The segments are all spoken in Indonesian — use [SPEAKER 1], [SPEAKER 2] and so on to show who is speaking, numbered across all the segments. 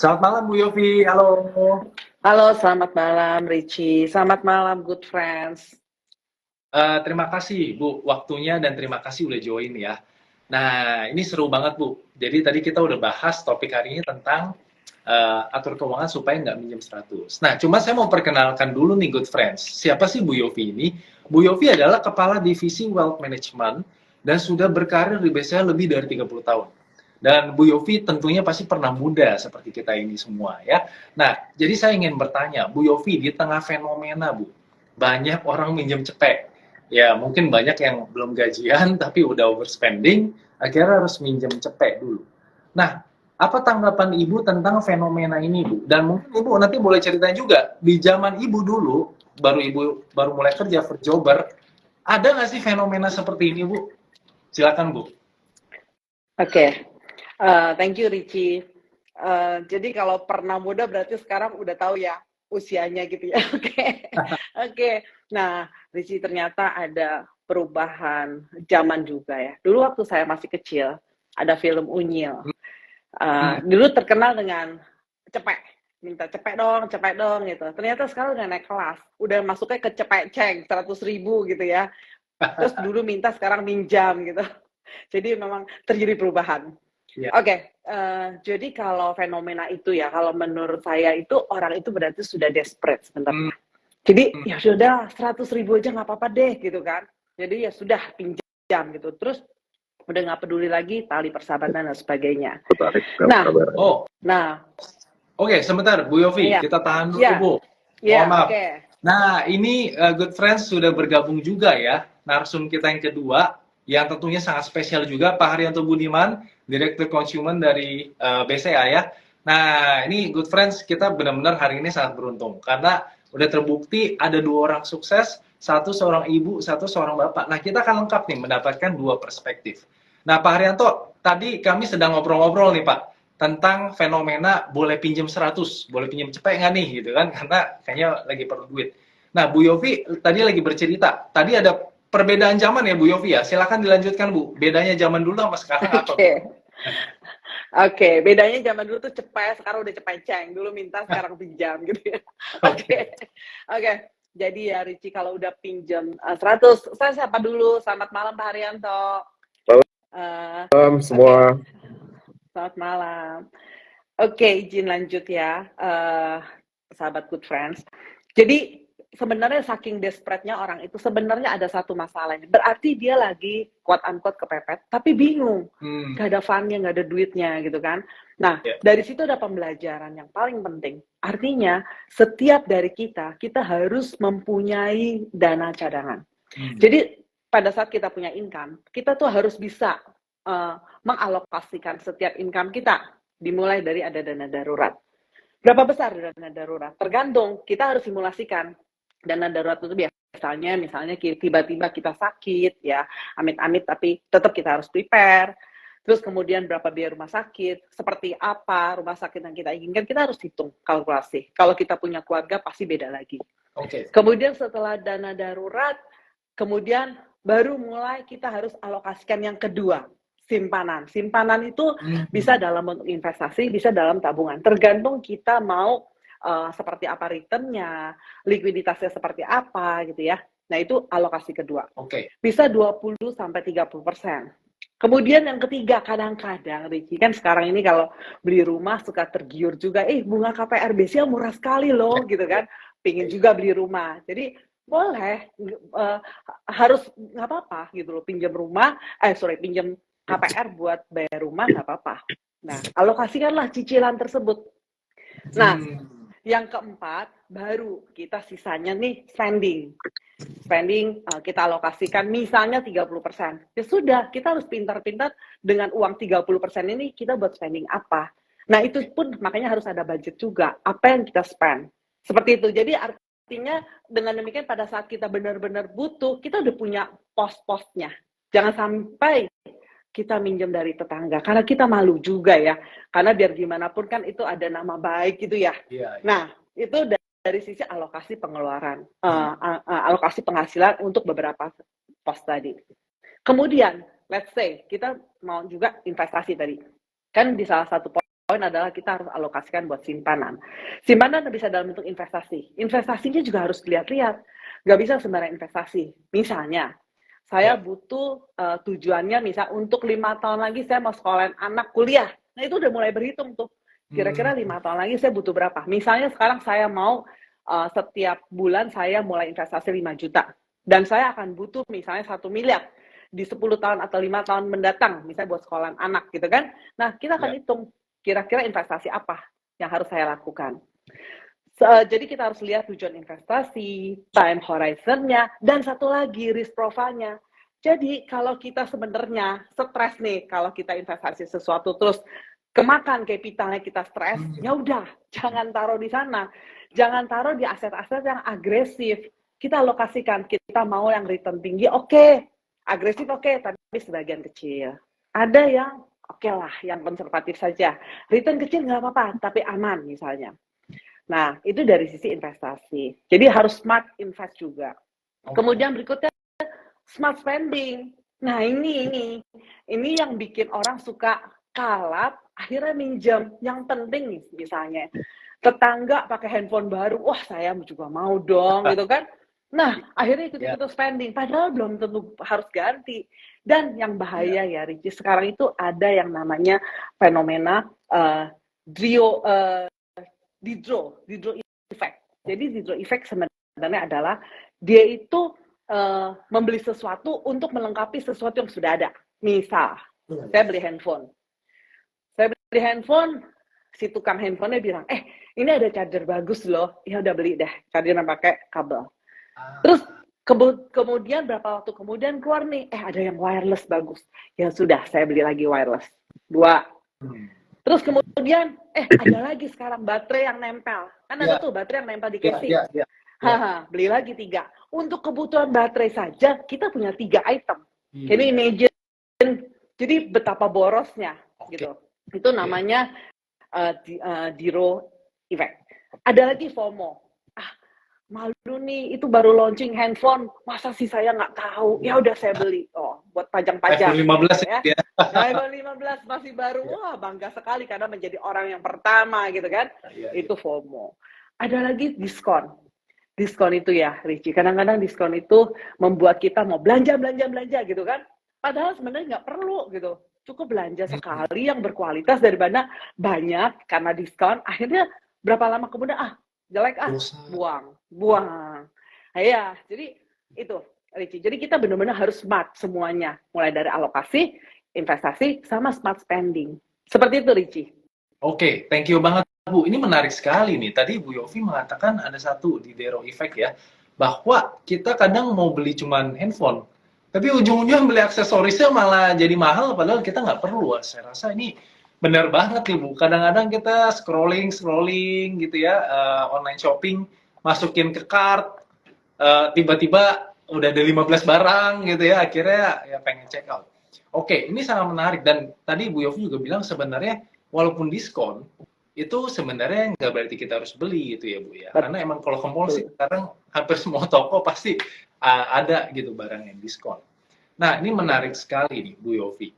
[SPEAKER 1] Selamat malam Bu Yofi, halo.
[SPEAKER 2] Halo, selamat malam Richie. Selamat malam good friends.
[SPEAKER 1] Terima kasih Bu waktunya dan terima kasih udah join ya. Nah ini seru banget Bu. Jadi tadi kita udah bahas topik hari ini tentang atur keuangan supaya nggak minjem 100. Nah cuma saya mau perkenalkan dulu nih good friends. Siapa sih Bu Yofi ini? Bu Yofi adalah Kepala Divisi Wealth Management dan sudah berkarir di BCA lebih dari 30 tahun. Dan Bu Yofi tentunya pasti pernah muda seperti kita ini semua ya. Nah, jadi saya ingin bertanya, Bu Yofi di tengah fenomena Bu, banyak orang minjem cepek. Ya, mungkin banyak yang belum gajian tapi udah overspending, akhirnya harus minjem cepek dulu. Nah, apa tanggapan Ibu tentang fenomena ini, Bu? Dan mungkin Ibu nanti boleh ceritain juga, di zaman Ibu dulu, Ibu baru mulai kerja for jobber, ada nggak sih fenomena seperti ini, Bu? Silakan, Bu.
[SPEAKER 2] Oke, thank you Richie. Jadi kalau pernah muda berarti sekarang udah tahu ya usianya gitu ya. Oke, oke. Nah, Richie ternyata ada perubahan zaman juga ya. Dulu waktu saya masih kecil ada film Unyil.
[SPEAKER 1] Hmm.
[SPEAKER 2] Dulu terkenal dengan cepek, minta cepek dong gitu. Ternyata sekarang udah naik kelas, udah masuknya ke cepek ceng 100.000 gitu ya. Terus dulu minta sekarang minjam gitu. Jadi memang terjadi perubahan.
[SPEAKER 1] Ya.
[SPEAKER 2] Oke, jadi kalau fenomena itu ya, kalau menurut saya itu orang itu berarti sudah desperate
[SPEAKER 1] Hmm.
[SPEAKER 2] sebenarnya. Jadi ya sudah 100.000 aja nggak apa-apa deh gitu kan. Jadi ya sudah pinjam gitu. Terus udah nggak peduli lagi tali persahabatan dan sebagainya. Nah,
[SPEAKER 1] Oh,
[SPEAKER 2] nah,
[SPEAKER 1] oke, sebentar, Bu Yofi,
[SPEAKER 2] iya,
[SPEAKER 1] kita tahan dulu,
[SPEAKER 2] iya,
[SPEAKER 1] Bu.
[SPEAKER 2] iya,
[SPEAKER 1] Mohon maaf.
[SPEAKER 2] oke.
[SPEAKER 1] Nah, ini Good Friends sudah bergabung juga ya, narsum kita yang kedua, yang tentunya sangat spesial juga, Pak Haryanto Budiman, Direktur Konsumen dari BCA ya. Nah, ini Good Friends, kita benar-benar hari ini sangat beruntung, karena udah terbukti ada dua orang sukses, satu seorang ibu, satu seorang bapak. Nah, kita akan lengkap nih mendapatkan dua perspektif. Nah, Pak Haryanto, tadi kami sedang ngobrol-ngobrol nih, Pak, tentang fenomena boleh pinjam 100, boleh pinjam cepet nggak nih gitu kan, karena kayaknya lagi perlu duit. Nah, Bu Yofi tadi lagi bercerita, tadi ada perbedaan zaman ya Bu Yofi ya, silakan dilanjutkan Bu, bedanya zaman dulu sama sekarang apa Bu?
[SPEAKER 2] Oke, oke. Bedanya zaman dulu tuh cepet, sekarang udah cepeceng. Dulu minta, sekarang pinjam gitu ya.
[SPEAKER 1] Oke.
[SPEAKER 2] Oke, oke. Jadi ya Ricci kalau udah pinjam 100, saya siapa dulu? Selamat malam Pak Haryanto. Eh,
[SPEAKER 3] Malam
[SPEAKER 2] oke,
[SPEAKER 3] semua.
[SPEAKER 2] selamat malam. Oke, izin lanjut ya, sahabat good friends. Jadi sebenarnya saking desperate-nya orang itu sebenarnya ada satu masalahnya. Berarti dia lagi quote unquote kepepet, tapi bingung.
[SPEAKER 1] Hmm.
[SPEAKER 2] Gak ada fund-nya, gak ada duitnya gitu kan. Nah,
[SPEAKER 1] Ya.
[SPEAKER 2] dari situ ada pembelajaran yang paling penting. Artinya, setiap dari kita harus mempunyai dana cadangan. Jadi, pada saat kita punya income, kita tuh harus bisa mengalokasikan setiap income kita. Dimulai dari ada dana darurat. Berapa besar dana darurat? Tergantung, kita harus simulasikan. Dana darurat itu biasanya, misalnya tiba-tiba kita sakit, ya, amit-amit, tapi tetap kita harus prepare. Terus kemudian berapa biaya rumah sakit, seperti apa rumah sakit yang kita inginkan, kita harus hitung kalkulasi. Kalau kita punya keluarga, pasti beda lagi.
[SPEAKER 1] Oke.
[SPEAKER 2] Kemudian setelah dana darurat, kemudian baru mulai kita harus alokasikan yang kedua, simpanan. Simpanan itu bisa dalam bentuk investasi, bisa dalam tabungan. Tergantung kita mau seperti apa returnnya, likuiditasnya seperti apa gitu ya. Nah itu alokasi kedua.
[SPEAKER 1] Oke.
[SPEAKER 2] Bisa 20-30%. Kemudian yang ketiga, kadang-kadang Ricky kan sekarang ini kalau beli rumah suka tergiur juga, bunga KPR BCA murah sekali loh gitu kan. Pingin juga beli rumah. Jadi boleh, harus nggak apa-apa gitu loh, pinjam pinjam KPR buat bayar rumah nggak apa-apa. Nah, alokasikanlah cicilan tersebut. Nah, yang keempat, baru kita sisanya nih spending. Spending kita alokasikan misalnya 30%. Ya sudah, kita harus pintar-pintar dengan uang 30% ini kita buat spending apa. Nah, itu pun makanya harus ada budget juga. Apa yang kita spend. Seperti itu. Jadi artinya dengan demikian pada saat kita benar-benar butuh, kita udah punya pos-posnya. Jangan sampai kita minjem dari tetangga, karena kita malu juga ya, karena biar gimana pun kan itu ada nama baik gitu ya. Nah, itu dari sisi alokasi pengeluaran, alokasi penghasilan untuk beberapa pos tadi. Kemudian, let's say kita mau juga investasi tadi, kan di salah satu pos poin adalah kita harus alokasikan buat simpanan. Simpanan bisa dalam bentuk investasi. Investasinya juga harus dilihat-lihat. Nggak bisa sembarang investasi. Misalnya, saya
[SPEAKER 1] Ya.
[SPEAKER 2] butuh tujuannya misal untuk 5 tahun lagi saya mau sekolahin anak kuliah. Nah itu udah mulai berhitung tuh. Kira-kira 5 tahun lagi saya butuh berapa. Misalnya sekarang saya mau setiap bulan saya mulai investasi 5 juta. Dan saya akan butuh misalnya 1 miliar di 10 tahun atau 5 tahun mendatang, misalnya buat sekolahan anak gitu kan. Nah, kita akan
[SPEAKER 1] Ya.
[SPEAKER 2] hitung kira-kira investasi apa yang harus saya lakukan. Jadi kita harus lihat tujuan investasi, time horizon-nya, dan satu lagi risk profile-nya. Jadi kalau kita sebenarnya stres nih, kalau kita investasi sesuatu terus kemakan kapitalnya kita stres, ya udah jangan taruh di sana, jangan taruh di aset-aset yang agresif. Kita alokasikan, kita mau yang return tinggi, oke. Agresif oke, tapi sebagian kecil. Ada yang oke lah, yang konservatif saja. Return kecil nggak apa-apa, tapi aman misalnya. Nah, itu dari sisi investasi. Jadi harus smart invest juga. Kemudian berikutnya smart spending. Nah, ini yang bikin orang suka kalap, akhirnya minjem. Yang penting nih, misalnya tetangga pakai handphone baru, wah saya juga mau dong, gitu kan. Nah, akhirnya ikut-ikut spending, padahal belum tentu harus ganti. Dan yang bahaya ya, Ricky, sekarang itu ada yang namanya fenomena Diderot effect. Jadi Diderot effect sebenarnya adalah dia itu membeli sesuatu untuk melengkapi sesuatu yang sudah ada. Misal, saya beli handphone. Si tukang handphonenya bilang, ini ada charger bagus loh. Ya udah beli deh, charger yang pakai kabel. Terus kemudian berapa waktu kemudian keluar nih, ada yang wireless bagus. Ya sudah, saya beli lagi wireless. 2. Terus kemudian, ada lagi sekarang baterai yang nempel. Kan ada tuh baterai yang nempel di casing. Beli lagi 3. Untuk kebutuhan baterai saja, kita punya 3 item. Can you imagine? Jadi betapa borosnya, gitu. Itu namanya Diderot effect. Ada lagi FOMO. Malu nih, itu baru launching handphone, masa sih saya nggak tahu? Ya udah saya beli. Buat pajang-pajang.
[SPEAKER 1] iPhone 15
[SPEAKER 2] ya. iPhone 15 masih baru, wah bangga sekali karena menjadi orang yang pertama gitu kan. Itu FOMO. Ada lagi diskon. Diskon itu ya, Richie. Kadang-kadang diskon itu membuat kita mau belanja gitu kan. Padahal sebenarnya nggak perlu gitu. Cukup belanja sekali yang berkualitas daripada banyak karena diskon. Akhirnya berapa lama kemudian jelek buang. Nah, ya, jadi itu Richie. Jadi kita benar-benar harus smart semuanya, mulai dari alokasi, investasi, sama smart spending. Seperti itu Richie.
[SPEAKER 1] Oke, thank you banget Bu. Ini menarik sekali nih. Tadi Bu Yofi mengatakan ada satu di Diderot effect ya, bahwa kita kadang mau beli cuman handphone, tapi ujung-ujungnya beli aksesorisnya malah jadi mahal, padahal kita nggak perlu. Saya rasa ini benar banget nih Bu. Kadang-kadang kita scrolling gitu ya, online shopping, masukin ke cart, tiba-tiba udah ada 15 barang gitu ya, akhirnya ya pengen check out. Oke, ini sangat menarik. Dan tadi Bu Yofi juga bilang sebenarnya walaupun diskon, itu sebenarnya nggak berarti kita harus beli gitu ya Bu ya. Karena emang kalau ke mall sih sekarang hampir semua toko pasti ada gitu barang yang diskon. Nah, ini menarik sekali nih Bu Yofi.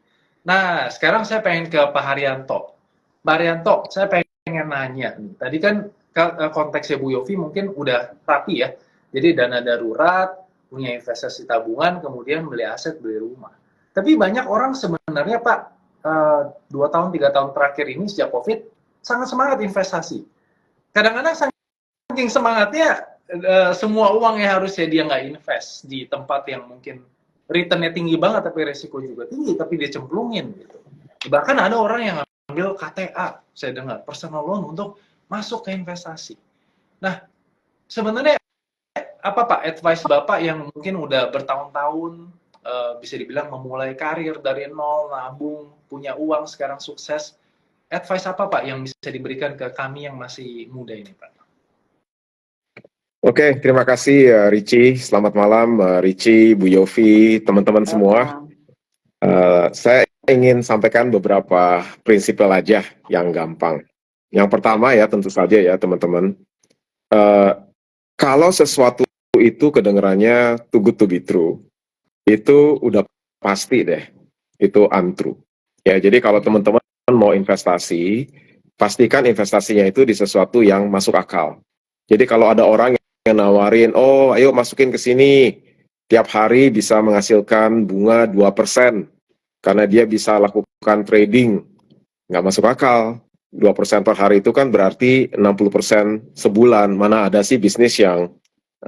[SPEAKER 1] Nah, sekarang saya pengen ke Pak Haryanto. Pak Haryanto, saya pengen nanya nih. Tadi kan konteksnya Bu Yofi mungkin udah rapi ya. Jadi dana darurat, punya investasi tabungan, kemudian beli aset, beli rumah. Tapi banyak orang sebenarnya Pak, 2 tahun, 3 tahun terakhir ini sejak COVID, sangat semangat investasi. Kadang-kadang saking semangatnya, semua uangnya harusnya dia nggak invest di tempat yang mungkin returnnya tinggi banget tapi resiko juga tinggi, tapi dia cemplungin gitu. Bahkan ada orang yang ambil KTA, saya dengar, personal loan untuk masuk ke investasi. Nah, sebenarnya apa Pak advice Bapak yang mungkin udah bertahun-tahun bisa dibilang memulai karir dari nol, nabung, punya uang, sekarang sukses. Advice apa Pak yang bisa diberikan ke kami yang masih muda ini Pak?
[SPEAKER 3] Oke, terima kasih Richie. Selamat malam Richie, Bu Yofi, teman-teman semua. Saya ingin sampaikan beberapa prinsipal aja yang gampang. Yang pertama ya tentu saja ya teman-teman, kalau sesuatu itu kedengarannya too good to be true, itu udah pasti deh, itu untrue. Ya, jadi kalau teman-teman mau investasi, pastikan investasinya itu di sesuatu yang masuk akal. Jadi kalau ada orang yang nawarin, oh ayo masukin ke sini, tiap hari bisa menghasilkan bunga 2%, karena dia bisa lakukan trading, nggak masuk akal. 2% per hari itu kan berarti 60% sebulan. Mana ada sih bisnis yang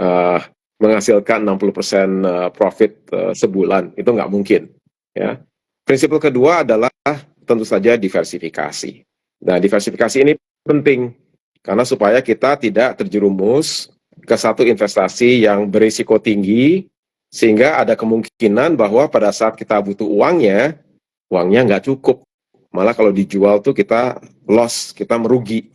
[SPEAKER 3] uh, menghasilkan 60% profit sebulan? Itu nggak mungkin. Ya. Prinsip kedua adalah tentu saja diversifikasi. Nah, diversifikasi ini penting karena supaya kita tidak terjerumus ke satu investasi yang berisiko tinggi, sehingga ada kemungkinan bahwa pada saat kita butuh uangnya nggak cukup. Malah kalau dijual tuh kita loss, kita merugi.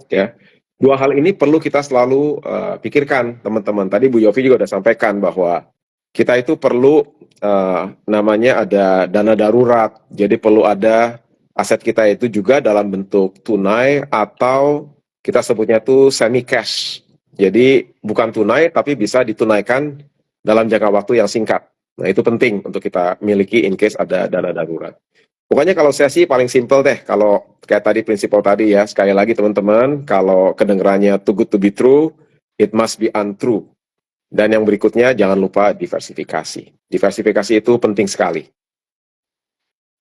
[SPEAKER 3] Ya. Dua hal ini perlu kita selalu pikirkan, teman-teman. Tadi Bu Yofi juga sudah sampaikan bahwa kita itu perlu namanya ada dana darurat. Jadi perlu ada aset kita itu juga dalam bentuk tunai atau kita sebutnya itu semi cash. Jadi bukan tunai tapi bisa ditunaikan dalam jangka waktu yang singkat. Nah, itu penting untuk kita miliki in case ada dana darurat. Pokoknya kalau saya sih paling simple deh, kalau kayak tadi prinsipal tadi ya, sekali lagi teman-teman, kalau kedengarannya too good to be true, it must be untrue. Dan yang berikutnya jangan lupa diversifikasi. Diversifikasi itu penting sekali.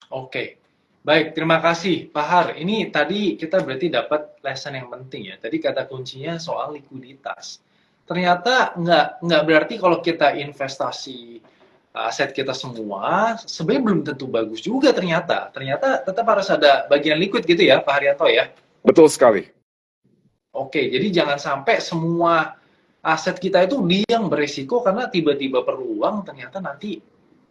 [SPEAKER 1] Oke, baik, terima kasih Pak Har. Ini tadi kita berarti dapat lesson yang penting ya. Tadi kata kuncinya soal likuiditas. Ternyata nggak berarti kalau kita investasi aset kita semua, sebenarnya belum tentu bagus juga ternyata. Ternyata tetap harus ada bagian liquid gitu ya, Pak Haryanto ya?
[SPEAKER 3] Betul sekali.
[SPEAKER 1] Oke, jadi jangan sampai semua aset kita itu yang beresiko karena tiba-tiba perlu uang, ternyata nanti,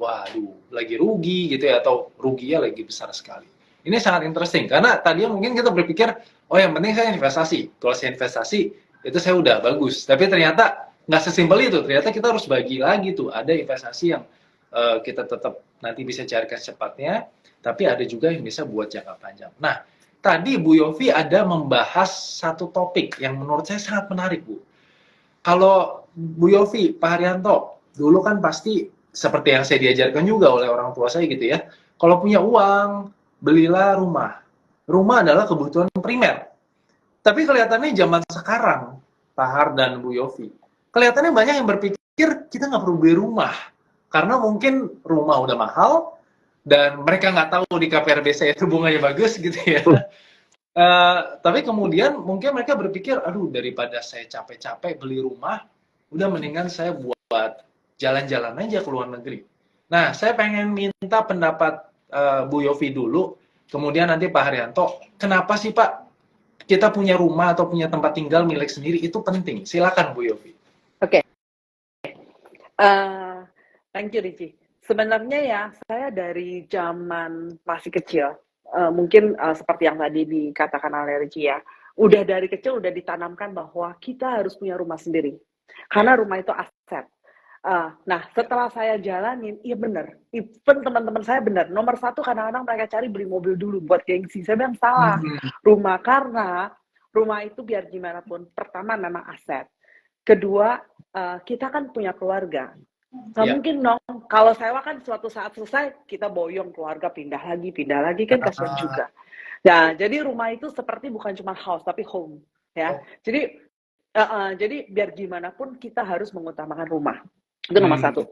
[SPEAKER 1] waduh, lagi rugi gitu ya, atau ruginya lagi besar sekali. Ini sangat interesting, karena tadinya mungkin kita berpikir, oh yang penting saya investasi. Kalau saya investasi, itu saya udah bagus. Tapi ternyata nggak sesimpel itu, ternyata kita harus bagi lagi tuh, ada investasi yang kita tetap nanti bisa carikan secepatnya, tapi ada juga yang bisa buat jangka panjang. Nah, tadi Bu Yofi ada membahas satu topik yang menurut saya sangat menarik, Bu. Kalau Bu Yofi, Pak Haryanto, dulu kan pasti seperti yang saya diajarkan juga oleh orang tua saya gitu ya, kalau punya uang, belilah rumah. Rumah adalah kebutuhan primer. Tapi kelihatannya zaman sekarang, Pak Har dan Bu Yofi, kelihatannya banyak yang berpikir kita nggak perlu beli rumah. Karena mungkin rumah udah mahal, dan mereka nggak tahu di KPRBC itu bunganya bagus gitu ya. Tapi kemudian mungkin mereka berpikir, aduh daripada saya capek-capek beli rumah, udah mendingan saya buat jalan-jalan aja ke luar negeri. Nah, saya pengen minta pendapat Bu Yofi dulu, kemudian nanti Pak Haryanto, kenapa sih Pak kita punya rumah atau punya tempat tinggal milik sendiri itu penting? Silakan Bu Yofi.
[SPEAKER 2] Oke. Thank you, Ricci. Sebenarnya ya, saya dari zaman masih kecil, mungkin seperti yang tadi dikatakan oleh Ricci ya, udah dari kecil udah ditanamkan bahwa kita harus punya rumah sendiri. Karena rumah itu aset. Nah, setelah saya jalanin, iya bener. Even teman-teman saya bener. Nomor satu kadang-kadang mereka cari beli mobil dulu buat gengsi. Saya bilang salah. Rumah, karena rumah itu biar gimana pun, pertama memang aset. Kedua, kita kan punya keluarga. Nggak mungkin dong, kalau sewa kan suatu saat selesai, kita boyong keluarga pindah lagi kan kasihan juga. Nah, jadi rumah itu seperti bukan cuma house, tapi home. Ya, jadi biar gimana pun kita harus mengutamakan rumah. Itu nomor satu.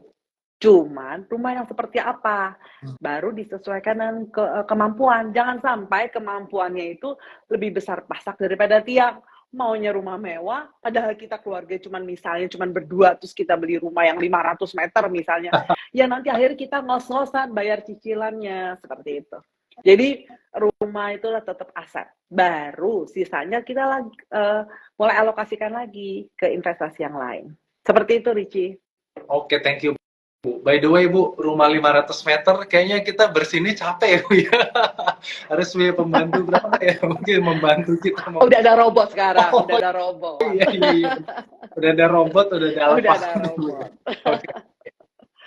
[SPEAKER 2] Cuman rumah yang seperti apa? Baru disesuaikan dengan kemampuan. Jangan sampai kemampuannya itu lebih besar pasak daripada tiang. Maunya rumah mewah, padahal kita keluarga misalnya berdua, terus kita beli rumah yang 500 meter misalnya. Ya nanti akhirnya kita ngos-ngosan bayar cicilannya, seperti itu. Jadi rumah itulah tetap aset. Baru sisanya kita mulai alokasikan lagi ke investasi yang lain. Seperti itu, Ricci.
[SPEAKER 1] Oke, thank you, Bu. By the way, Bu, rumah 500 meter kayaknya kita bersini capek ya, Bu ya. Harus punya pembantu berapa ya? Mungkin membantu kita.
[SPEAKER 2] Udah ada robot sekarang, udah ada robot.
[SPEAKER 1] Iya. Udah ada robot, udah ada apa.
[SPEAKER 2] Udah ada robot.
[SPEAKER 1] Okay.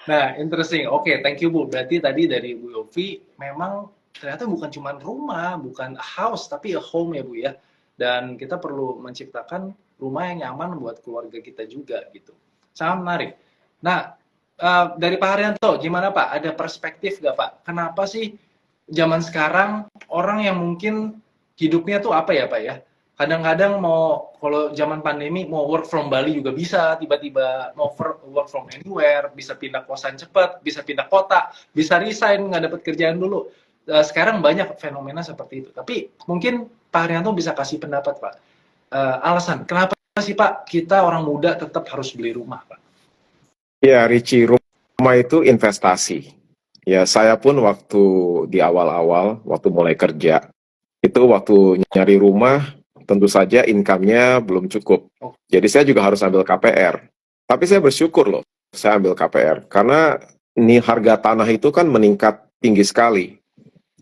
[SPEAKER 1] Nah, interesting. Oke, thank you, Bu. Berarti tadi dari Bu Yofi, memang ternyata bukan cuma rumah, bukan house, tapi a home ya, Bu ya. Dan kita perlu menciptakan rumah yang nyaman buat keluarga kita juga, gitu. Sangat menarik. Nah, dari Pak Haryanto, gimana Pak? Ada perspektif nggak Pak? Kenapa sih zaman sekarang orang yang mungkin hidupnya tuh apa ya Pak ya? Kadang-kadang mau kalau zaman pandemi mau work from Bali juga bisa, tiba-tiba mau work from anywhere, bisa pindah kosan cepat, bisa pindah kota, bisa resign nggak dapat kerjaan dulu. Sekarang banyak fenomena seperti itu. Tapi mungkin Pak Haryanto bisa kasih pendapat Pak. Alasan kenapa sih Pak kita orang muda tetap harus beli rumah Pak?
[SPEAKER 3] Ya, Richie, rumah itu investasi. Ya, saya pun waktu di awal-awal, waktu mulai kerja, itu waktu nyari rumah, tentu saja income-nya belum cukup. Jadi saya juga harus ambil KPR. Tapi saya bersyukur loh, saya ambil KPR. Karena ini harga tanah itu kan meningkat tinggi sekali.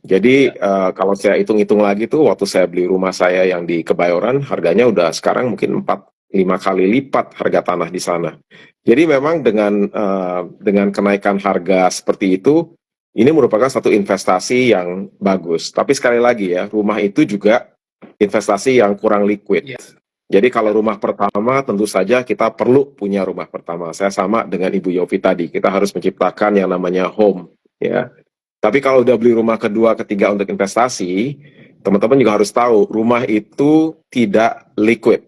[SPEAKER 3] Jadi kalau saya hitung-hitung lagi tuh, waktu saya beli rumah saya yang di Kebayoran, harganya udah sekarang mungkin 4-5 kali lipat harga tanah di sana. Jadi memang dengan kenaikan harga seperti itu, ini merupakan satu investasi yang bagus. Tapi sekali lagi ya, rumah itu juga investasi yang kurang liquid.
[SPEAKER 1] Iya.
[SPEAKER 3] Jadi kalau rumah pertama, tentu saja kita perlu punya rumah pertama. Saya sama dengan Ibu Yofi tadi, kita harus menciptakan yang namanya home, ya. Tapi kalau udah beli rumah kedua, ketiga untuk investasi, teman-teman juga harus tahu, rumah itu tidak liquid.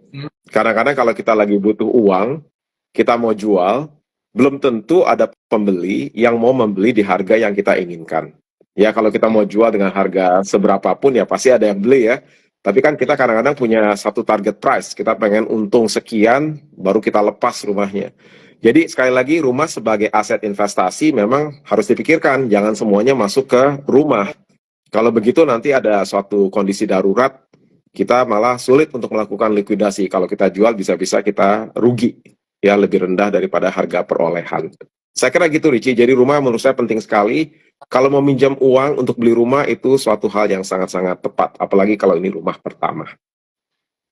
[SPEAKER 3] Kadang-kadang kalau kita lagi butuh uang, kita mau jual, belum tentu ada pembeli yang mau membeli di harga yang kita inginkan. Ya, kalau kita mau jual dengan harga seberapapun, ya pasti ada yang beli ya. Tapi kan kita kadang-kadang punya satu target price, kita pengen untung sekian, baru kita lepas rumahnya. Jadi sekali lagi rumah sebagai aset investasi memang harus dipikirkan, jangan semuanya masuk ke rumah. Kalau begitu nanti ada suatu kondisi darurat, kita malah sulit untuk melakukan likuidasi. Kalau kita jual bisa-bisa kita rugi, ya lebih rendah daripada harga perolehan. Saya kira gitu Richie, jadi rumah menurut saya penting sekali. Kalau mau minjam uang untuk beli rumah itu suatu hal yang sangat-sangat tepat, apalagi kalau ini rumah pertama.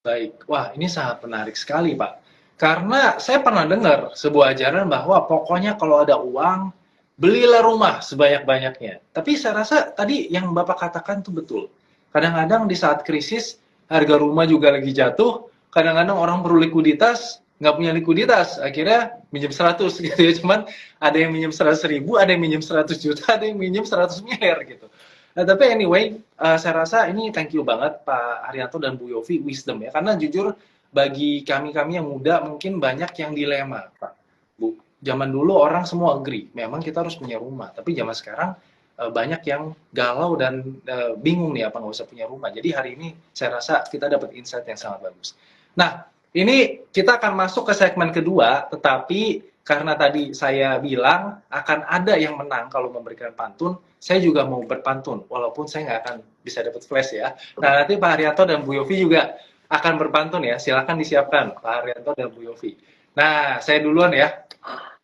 [SPEAKER 1] Baik, wah ini sangat menarik sekali Pak. Karena saya pernah dengar sebuah ajaran bahwa pokoknya kalau ada uang, belilah rumah sebanyak-banyaknya. Tapi saya rasa tadi yang Bapak katakan itu betul. Kadang-kadang di saat krisis, harga rumah juga lagi jatuh, kadang-kadang orang perlu likuiditas, nggak punya likuiditas, akhirnya minjem 100 gitu ya. Cuman ada yang minjem 100.000, ada yang minjem 100 juta, ada yang minjem 100 miliar gitu. Nah, tapi anyway, saya rasa ini thank you banget Pak Haryanto dan Bu Yofi, wisdom ya. Karena jujur, bagi kami-kami yang muda mungkin banyak yang dilema, Pak. Bu, zaman dulu orang semua agree, memang kita harus punya rumah. Tapi zaman sekarang banyak yang galau dan bingung nih apa nggak usah punya rumah. Jadi hari ini saya rasa kita dapat insight yang sangat bagus. Nah, ini kita akan masuk ke segmen kedua, tetapi karena tadi saya bilang akan ada yang menang kalau memberikan pantun, saya juga mau berpantun, walaupun saya nggak akan bisa dapat flash ya. Nah, nanti Pak Haryanto dan Bu Yofi juga akan berpantun ya, silakan disiapkan Pak Haryanto dan Bu Yofi. Nah, saya duluan ya.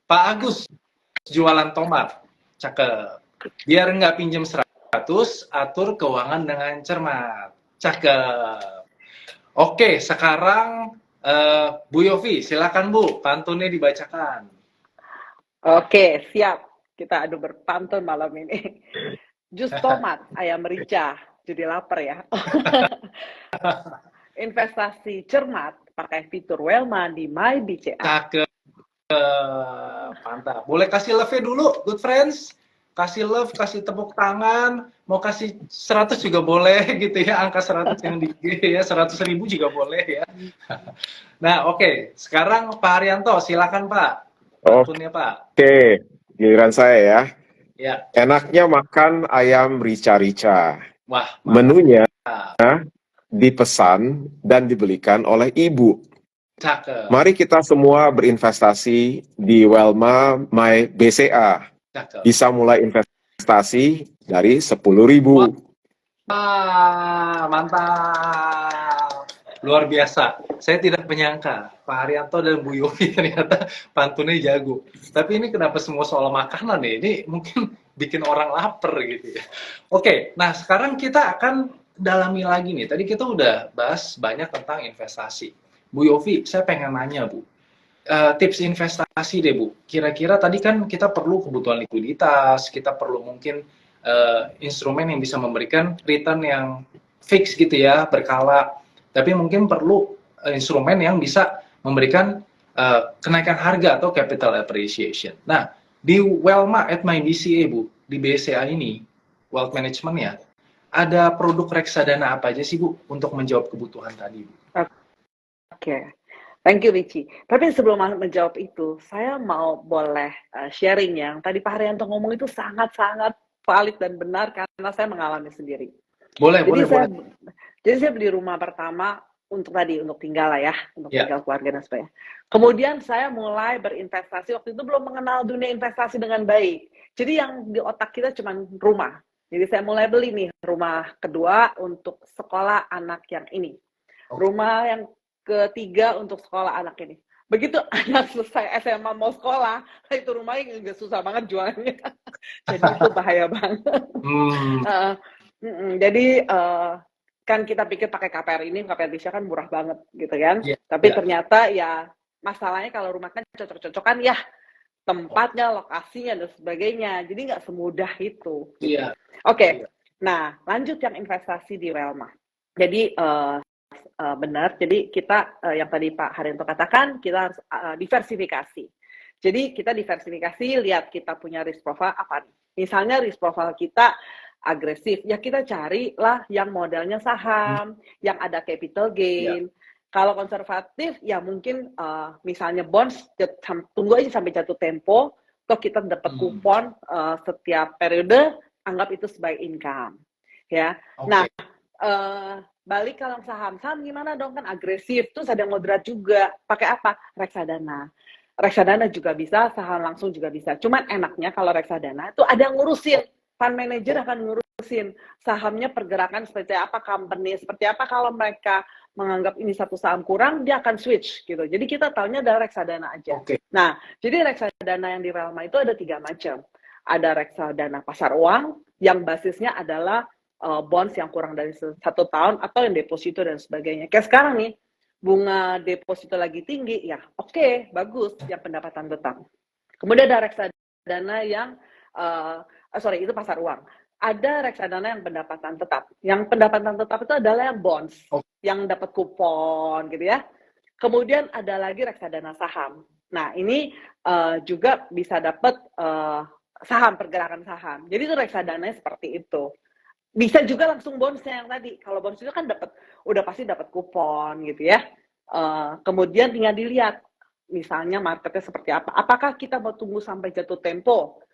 [SPEAKER 1] Pak Agus, jualan tomat. Cakep. Biar nggak pinjem 100, atur keuangan dengan cermat. Cakep. Oke, sekarang Bu Yofi, silakan Bu, pantunnya dibacakan.
[SPEAKER 2] Oke, siap. Kita adu berpantun malam ini. Jus tomat, ayam merica. Jadi lapar ya. Investasi cermat pakai fitur Wellma di My BCA.
[SPEAKER 1] Cakep. Mantap. Boleh kasih love dulu, good friends. Kasih love, kasih tepuk tangan. Mau kasih 100 juga boleh gitu ya. Angka 100 yang di IG ya. 100.000 juga boleh ya. Nah, oke. Sekarang Pak Haryanto, silakan Pak. Pantunnya Pak.
[SPEAKER 3] Oke, giliran saya ya.
[SPEAKER 1] Ya.
[SPEAKER 3] Enaknya makan ayam rica-rica.
[SPEAKER 1] Wah, mantap.
[SPEAKER 3] Menunya dipesan dan dibelikan oleh ibu.
[SPEAKER 1] Cakep.
[SPEAKER 3] Mari kita semua berinvestasi di Wellma My BCA.
[SPEAKER 1] Cakep.
[SPEAKER 3] Bisa mulai investasi dari 10.000.
[SPEAKER 1] Wah, mantap. Luar biasa. Saya tidak menyangka Pak Haryanto dan Bu Yofi ternyata pantunnya jago. Tapi ini kenapa semua soal makanan ya? Ini mungkin bikin orang lapar gitu ya. Oke, nah sekarang kita akan dalami lagi nih. Tadi kita udah bahas banyak tentang investasi. Bu Yofi, saya pengen nanya Bu. Tips investasi deh Bu. Kira-kira tadi kan kita perlu kebutuhan likuiditas, kita perlu mungkin instrumen yang bisa memberikan return yang fix gitu ya, berkala. Tapi mungkin perlu instrumen yang bisa memberikan kenaikan harga atau capital appreciation. Nah, di Wellma at My BCA Bu, di BCA ini, wealth management ya, ada produk reksadana apa aja sih Bu untuk menjawab kebutuhan tadi Bu?
[SPEAKER 2] Oke. Thank you, Richie. Tapi sebelum menjawab itu, saya mau boleh sharing yang tadi Pak Haryanto ngomong itu sangat-sangat valid dan benar karena saya mengalami sendiri.
[SPEAKER 1] Boleh, boleh.
[SPEAKER 2] Jadi saya beli rumah pertama untuk tinggal lah ya, untuk
[SPEAKER 1] Ya.
[SPEAKER 2] tinggal keluarga dan sebagainya. Kemudian saya mulai berinvestasi, waktu itu belum mengenal dunia investasi dengan baik. Jadi yang di otak kita cuma rumah. Jadi saya mulai beli nih rumah kedua untuk sekolah anak yang ini. Rumah yang ketiga untuk sekolah anak ini. Begitu anak selesai SMA mau sekolah, itu rumahnya nggak susah banget jualnya. Jadi itu bahaya banget. Jadi kan kita pikir pakai KPR ini, KPR Indonesia kan murah banget gitu kan. Tapi ternyata ya masalahnya kalau rumah kan cocok-cocokan ya tempatnya, lokasinya dan sebagainya. Jadi nggak semudah itu. Oke. Nah, lanjut yang investasi di Welma. Jadi benar. Jadi kita yang tadi Pak Haryanto katakan kita harus diversifikasi. Jadi kita diversifikasi, lihat kita punya risk profile apa nih. Misalnya risk profile kita agresif, ya kita carilah yang modelnya saham, yang ada capital gain. Kalau konservatif, ya mungkin misalnya bonds, tunggu aja sampai jatuh tempo, toh kita dapat kupon setiap periode, anggap itu sebagai income. Ya, nah balik kalau saham gimana dong, kan agresif, terus ada yang moderat juga, pakai apa? Reksadana. Reksadana juga bisa, saham langsung juga bisa. Cuman enaknya kalau reksadana itu ada yang ngurusin. Fund manager akan ngurusin sahamnya, pergerakan seperti apa, company seperti apa. Kalau mereka menganggap ini satu saham kurang, dia akan switch gitu. Jadi kita tahunya adalah reksadana aja. Nah, jadi reksadana yang di Welma itu ada 3 macam. Ada reksadana pasar uang yang basisnya adalah bonds yang kurang dari 1 tahun atau yang deposito dan sebagainya. Kayak sekarang nih, bunga deposito lagi tinggi, ya oke, bagus, yang pendapatan tetap. Kemudian ada reksadana yang itu pasar uang. Ada reksadana yang pendapatan tetap. Yang pendapatan tetap itu adalah yang bonds, yang dapat kupon gitu ya. Kemudian ada lagi reksadana saham. Nah, ini juga bisa dapat saham, pergerakan saham. Jadi itu reksadananya seperti itu. Bisa juga langsung bondsnya yang tadi. Kalau bonds itu kan udah pasti dapat kupon gitu ya. Kemudian tinggal dilihat, misalnya marketnya seperti apa. Apakah kita mau tunggu sampai jatuh tempo?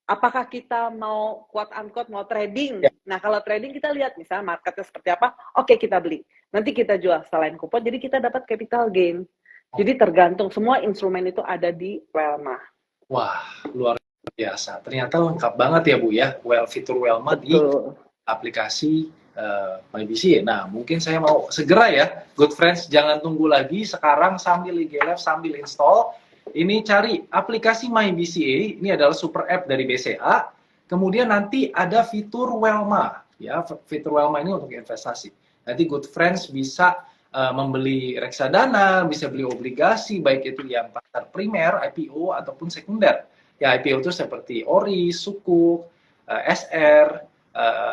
[SPEAKER 2] Apakah kita mau quote unquote mau trading? Nah, kalau trading kita lihat misalnya marketnya seperti apa, oke kita beli. Nanti kita jual selain kupon, jadi kita dapat capital gain. Jadi tergantung, semua instrumen itu ada di Welma.
[SPEAKER 1] Wah, luar biasa. Ternyata lengkap banget ya Bu ya, fitur Welma di aplikasi MyBCA. Nah, mungkin saya mau segera ya, good friends, jangan tunggu lagi. Sekarang sambil IG Live, sambil install, ini cari aplikasi MyBCA, ini adalah super app dari BCA. Kemudian nanti ada fitur Welma, ya, fitur Welma ini untuk investasi. Nanti good friends bisa membeli reksadana, bisa beli obligasi, baik itu yang pasar primer, IPO, ataupun sekunder. Ya, IPO itu seperti ORI, Sukuk, SR,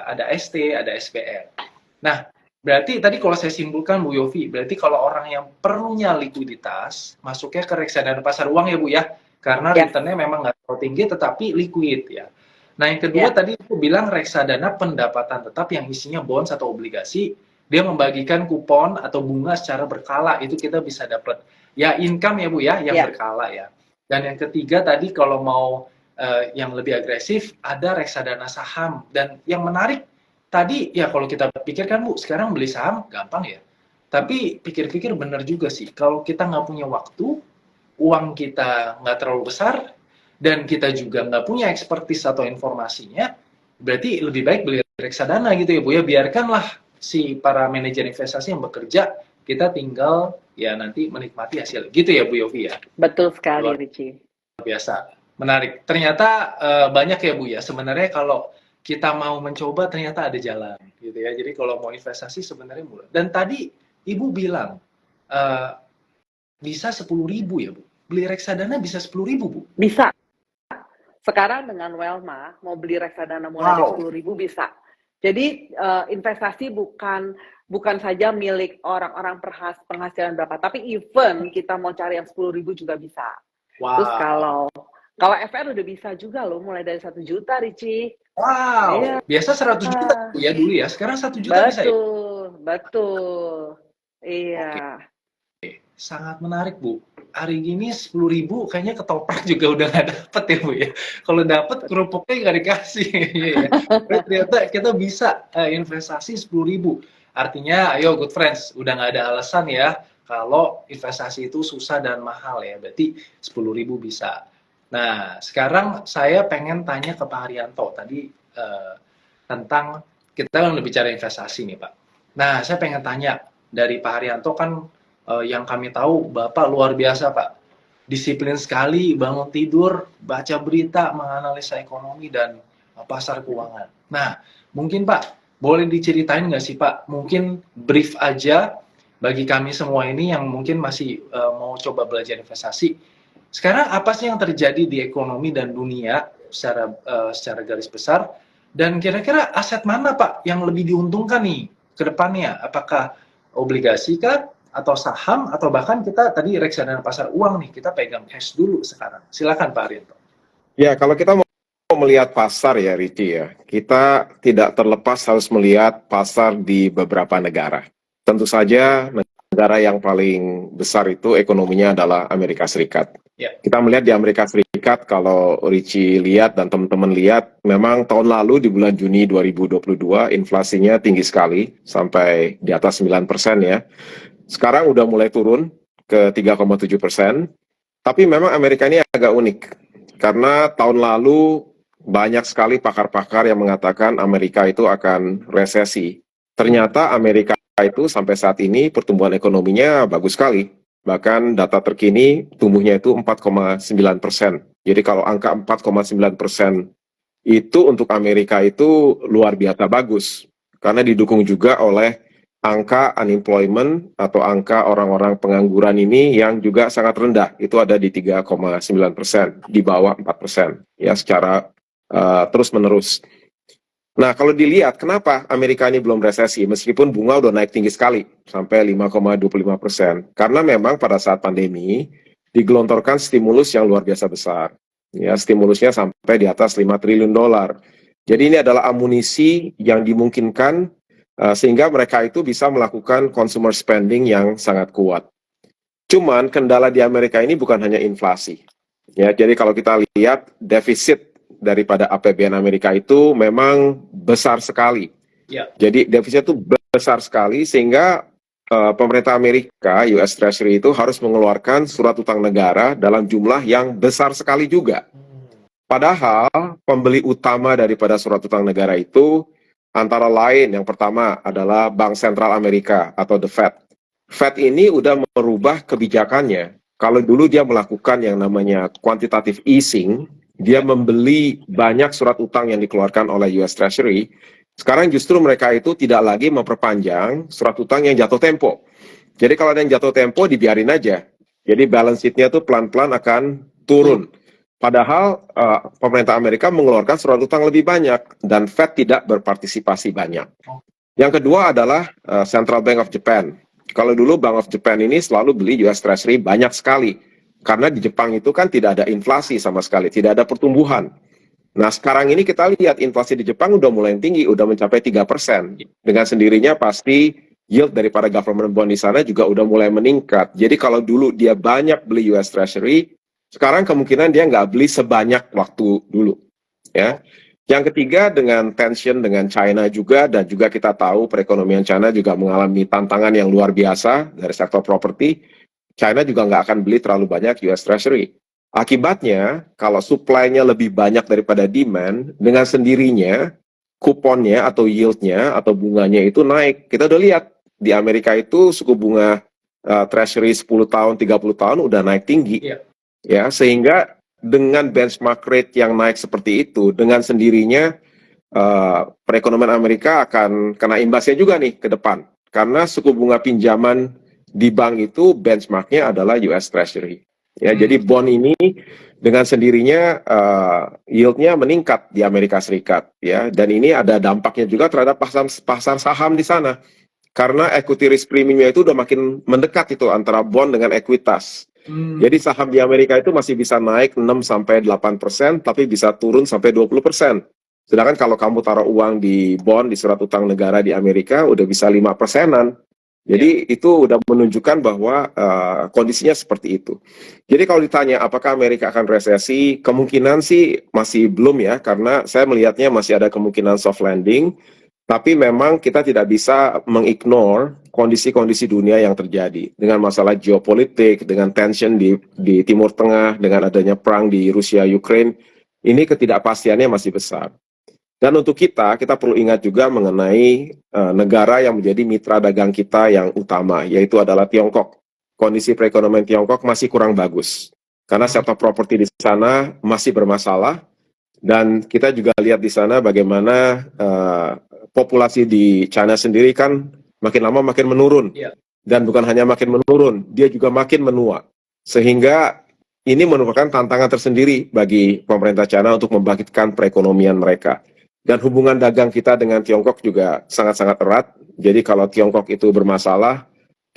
[SPEAKER 1] ada ST, ada SPR. Nah, berarti tadi kalau saya simpulkan Bu Yofi, berarti kalau orang yang perlunya likuiditas, masuknya ke reksadana pasar uang ya Bu ya, karena returnnya memang nggak terlalu tinggi, tetapi liquid ya. Nah, yang kedua tadi aku bilang reksadana pendapatan tetap yang isinya bonds atau obligasi, dia membagikan kupon atau bunga secara berkala, itu kita bisa dapat ya income ya Bu ya, yang berkala ya. Dan yang ketiga tadi kalau mau yang lebih agresif, ada reksadana saham. Dan yang menarik tadi ya kalau kita pikirkan Bu, sekarang beli saham gampang ya. Tapi pikir-pikir benar juga sih, kalau kita nggak punya waktu, uang kita nggak terlalu besar, dan kita juga nggak punya expertise atau informasinya, berarti lebih baik beli reksadana gitu ya Bu ya, biarkanlah si para manajer investasi yang bekerja, kita tinggal ya nanti menikmati hasil. Gitu ya Bu Yofi ya?
[SPEAKER 2] Betul sekali, Richie.
[SPEAKER 1] Biasa. Menarik. Ternyata banyak ya Bu ya, sebenarnya kalau kita mau mencoba ternyata ada jalan gitu ya. Jadi kalau mau investasi sebenarnya mudah. Dan tadi Ibu bilang bisa 10.000 ya Bu? Beli reksadana bisa 10.000 Bu?
[SPEAKER 2] Bisa. Sekarang dengan Welma, mau beli reksadana mulai dari 10.000 bisa. Jadi investasi bukan saja milik orang-orang penghasilan berapa, tapi even kita mau cari yang 10.000 juga bisa. Terus Kalau FR udah bisa juga loh, mulai dari 1 juta, Ricci.
[SPEAKER 1] Wow,
[SPEAKER 2] Iya,
[SPEAKER 1] biasa 100 juta Bu, ya dulu ya, sekarang 1 juta bisa ya?
[SPEAKER 2] betul, betul.
[SPEAKER 1] Oke,
[SPEAKER 2] Iya.
[SPEAKER 1] sangat menarik Bu. Hari gini 10.000 kayaknya ketoprak juga udah nggak dapet ya Bu ya. Kalau dapet kerupuknya nggak dikasih. Iya ya. Tapi ternyata kita bisa investasi 10.000. Artinya, ayo good friends, udah nggak ada alasan ya kalau investasi itu susah dan mahal ya. Berarti 10.000 bisa. Nah, sekarang saya pengen tanya ke Pak Haryanto tadi tentang kita kan bicara investasi nih Pak. Nah, saya pengen tanya dari Pak Haryanto kan yang kami tahu Bapak luar biasa Pak. Disiplin sekali, bangun tidur, baca berita, menganalisa ekonomi dan pasar keuangan. Nah, mungkin Pak, boleh diceritain nggak sih Pak? Mungkin brief aja bagi kami semua ini yang mungkin masih mau coba belajar investasi. Sekarang apa sih yang terjadi di ekonomi dan dunia secara garis besar? Dan kira-kira aset mana Pak yang lebih diuntungkan nih ke depannya? Apakah obligasi kah? Atau saham, atau bahkan kita tadi reksadana pasar uang nih, kita pegang cash dulu sekarang. Silakan Pak Haryanto.
[SPEAKER 3] Ya, kalau kita mau melihat pasar ya, Ricci ya, kita tidak terlepas harus melihat pasar di beberapa negara. Tentu saja negara yang paling besar itu ekonominya adalah Amerika Serikat.
[SPEAKER 1] Ya.
[SPEAKER 3] Kita melihat di Amerika Serikat, kalau Ricci lihat dan teman-teman lihat, memang tahun lalu di bulan Juni 2022 inflasinya tinggi sekali, sampai di atas 9% ya. Sekarang udah mulai turun ke 3,7%, tapi memang Amerika ini agak unik, karena tahun lalu banyak sekali pakar-pakar yang mengatakan Amerika itu akan resesi. Ternyata Amerika itu sampai saat ini pertumbuhan ekonominya bagus sekali. Bahkan data terkini tumbuhnya itu 4,9%. Jadi kalau angka 4,9% itu untuk Amerika itu luar biasa bagus. Karena didukung juga oleh angka unemployment atau angka orang-orang pengangguran ini yang juga sangat rendah, itu ada di 3,9%, di bawah 4%, ya secara terus-menerus. Nah, kalau dilihat kenapa Amerika ini belum resesi, meskipun bunga udah naik tinggi sekali, sampai 5,25%, karena memang pada saat pandemi, digelontorkan stimulus yang luar biasa besar. Ya, stimulusnya sampai di atas 5 triliun dolar. Jadi ini adalah amunisi yang dimungkinkan sehingga mereka itu bisa melakukan consumer spending yang sangat kuat. Cuman kendala di Amerika ini bukan hanya inflasi. Ya, jadi kalau kita lihat defisit daripada APBN Amerika itu memang besar sekali.
[SPEAKER 1] Ya.
[SPEAKER 3] Jadi defisit itu besar sekali sehingga pemerintah Amerika, US Treasury itu harus mengeluarkan surat utang negara dalam jumlah yang besar sekali juga. Padahal pembeli utama daripada surat utang negara itu antara lain yang pertama adalah Bank Sentral Amerika atau The Fed. Fed ini udah merubah kebijakannya. Kalau dulu dia melakukan yang namanya quantitative easing, dia membeli banyak surat utang yang dikeluarkan oleh US Treasury. Sekarang justru mereka itu tidak lagi memperpanjang surat utang yang jatuh tempo. Jadi kalau ada yang jatuh tempo dibiarin aja. Jadi balance sheet-nya tuh pelan-pelan akan turun. Padahal pemerintah Amerika mengeluarkan surat utang lebih banyak dan Fed tidak berpartisipasi banyak. Yang kedua adalah Central Bank of Japan. Kalau dulu Bank of Japan ini selalu beli US Treasury banyak sekali. Karena di Jepang itu kan tidak ada inflasi sama sekali, tidak ada pertumbuhan. Nah sekarang ini kita lihat inflasi di Jepang udah mulai tinggi, udah mencapai 3%. Dengan sendirinya pasti yield daripada government bond di sana juga udah mulai meningkat. Jadi kalau dulu dia banyak beli US Treasury, sekarang kemungkinan dia nggak beli sebanyak waktu dulu, ya. Yang ketiga dengan tension dengan China juga, dan juga kita tahu perekonomian China juga mengalami tantangan yang luar biasa dari sektor properti. China juga nggak akan beli terlalu banyak US Treasury. Akibatnya, kalau supply-nya lebih banyak daripada demand, dengan sendirinya kuponnya atau yield-nya atau bunganya itu naik. Kita udah lihat di Amerika itu suku bunga Treasury 10 tahun, 30 tahun udah naik tinggi.
[SPEAKER 1] Yeah.
[SPEAKER 3] Ya, sehingga dengan benchmark rate yang naik seperti itu, dengan sendirinya perekonomian Amerika akan kena imbasnya juga nih ke depan. Karena suku bunga pinjaman di bank itu benchmarknya adalah US Treasury. Ya, jadi bond ini dengan sendirinya yield-nya meningkat di Amerika Serikat. Ya, dan ini ada dampaknya juga terhadap pasar saham di sana. Karena equity risk premium-nya itu udah makin mendekat itu antara bond dengan ekuitas. Jadi saham di Amerika itu masih bisa naik 6-8%, tapi bisa turun sampai 20%. Sedangkan kalau kamu taruh uang di bond, di surat utang negara di Amerika, udah bisa 5%-an. Jadi itu udah menunjukkan bahwa kondisinya seperti itu. Jadi kalau ditanya apakah Amerika akan resesi, kemungkinan sih masih belum ya, karena saya melihatnya masih ada kemungkinan soft landing. Tapi memang kita tidak bisa mengignore kondisi-kondisi dunia yang terjadi dengan masalah geopolitik, dengan tension di Timur Tengah, dengan adanya perang di Rusia, Ukraine. Ini ketidakpastiannya masih besar. Dan untuk kita perlu ingat juga mengenai negara yang menjadi mitra dagang kita yang utama, yaitu adalah Tiongkok. Kondisi perekonomian Tiongkok masih kurang bagus, karena sektor properti di sana masih bermasalah, dan kita juga lihat di sana bagaimana populasi di China sendiri kan makin lama makin menurun. Dan bukan hanya makin menurun, dia juga makin menua. Sehingga ini merupakan tantangan tersendiri bagi pemerintah China untuk membangkitkan perekonomian mereka. Dan hubungan dagang kita dengan Tiongkok juga sangat-sangat erat. Jadi kalau Tiongkok itu bermasalah,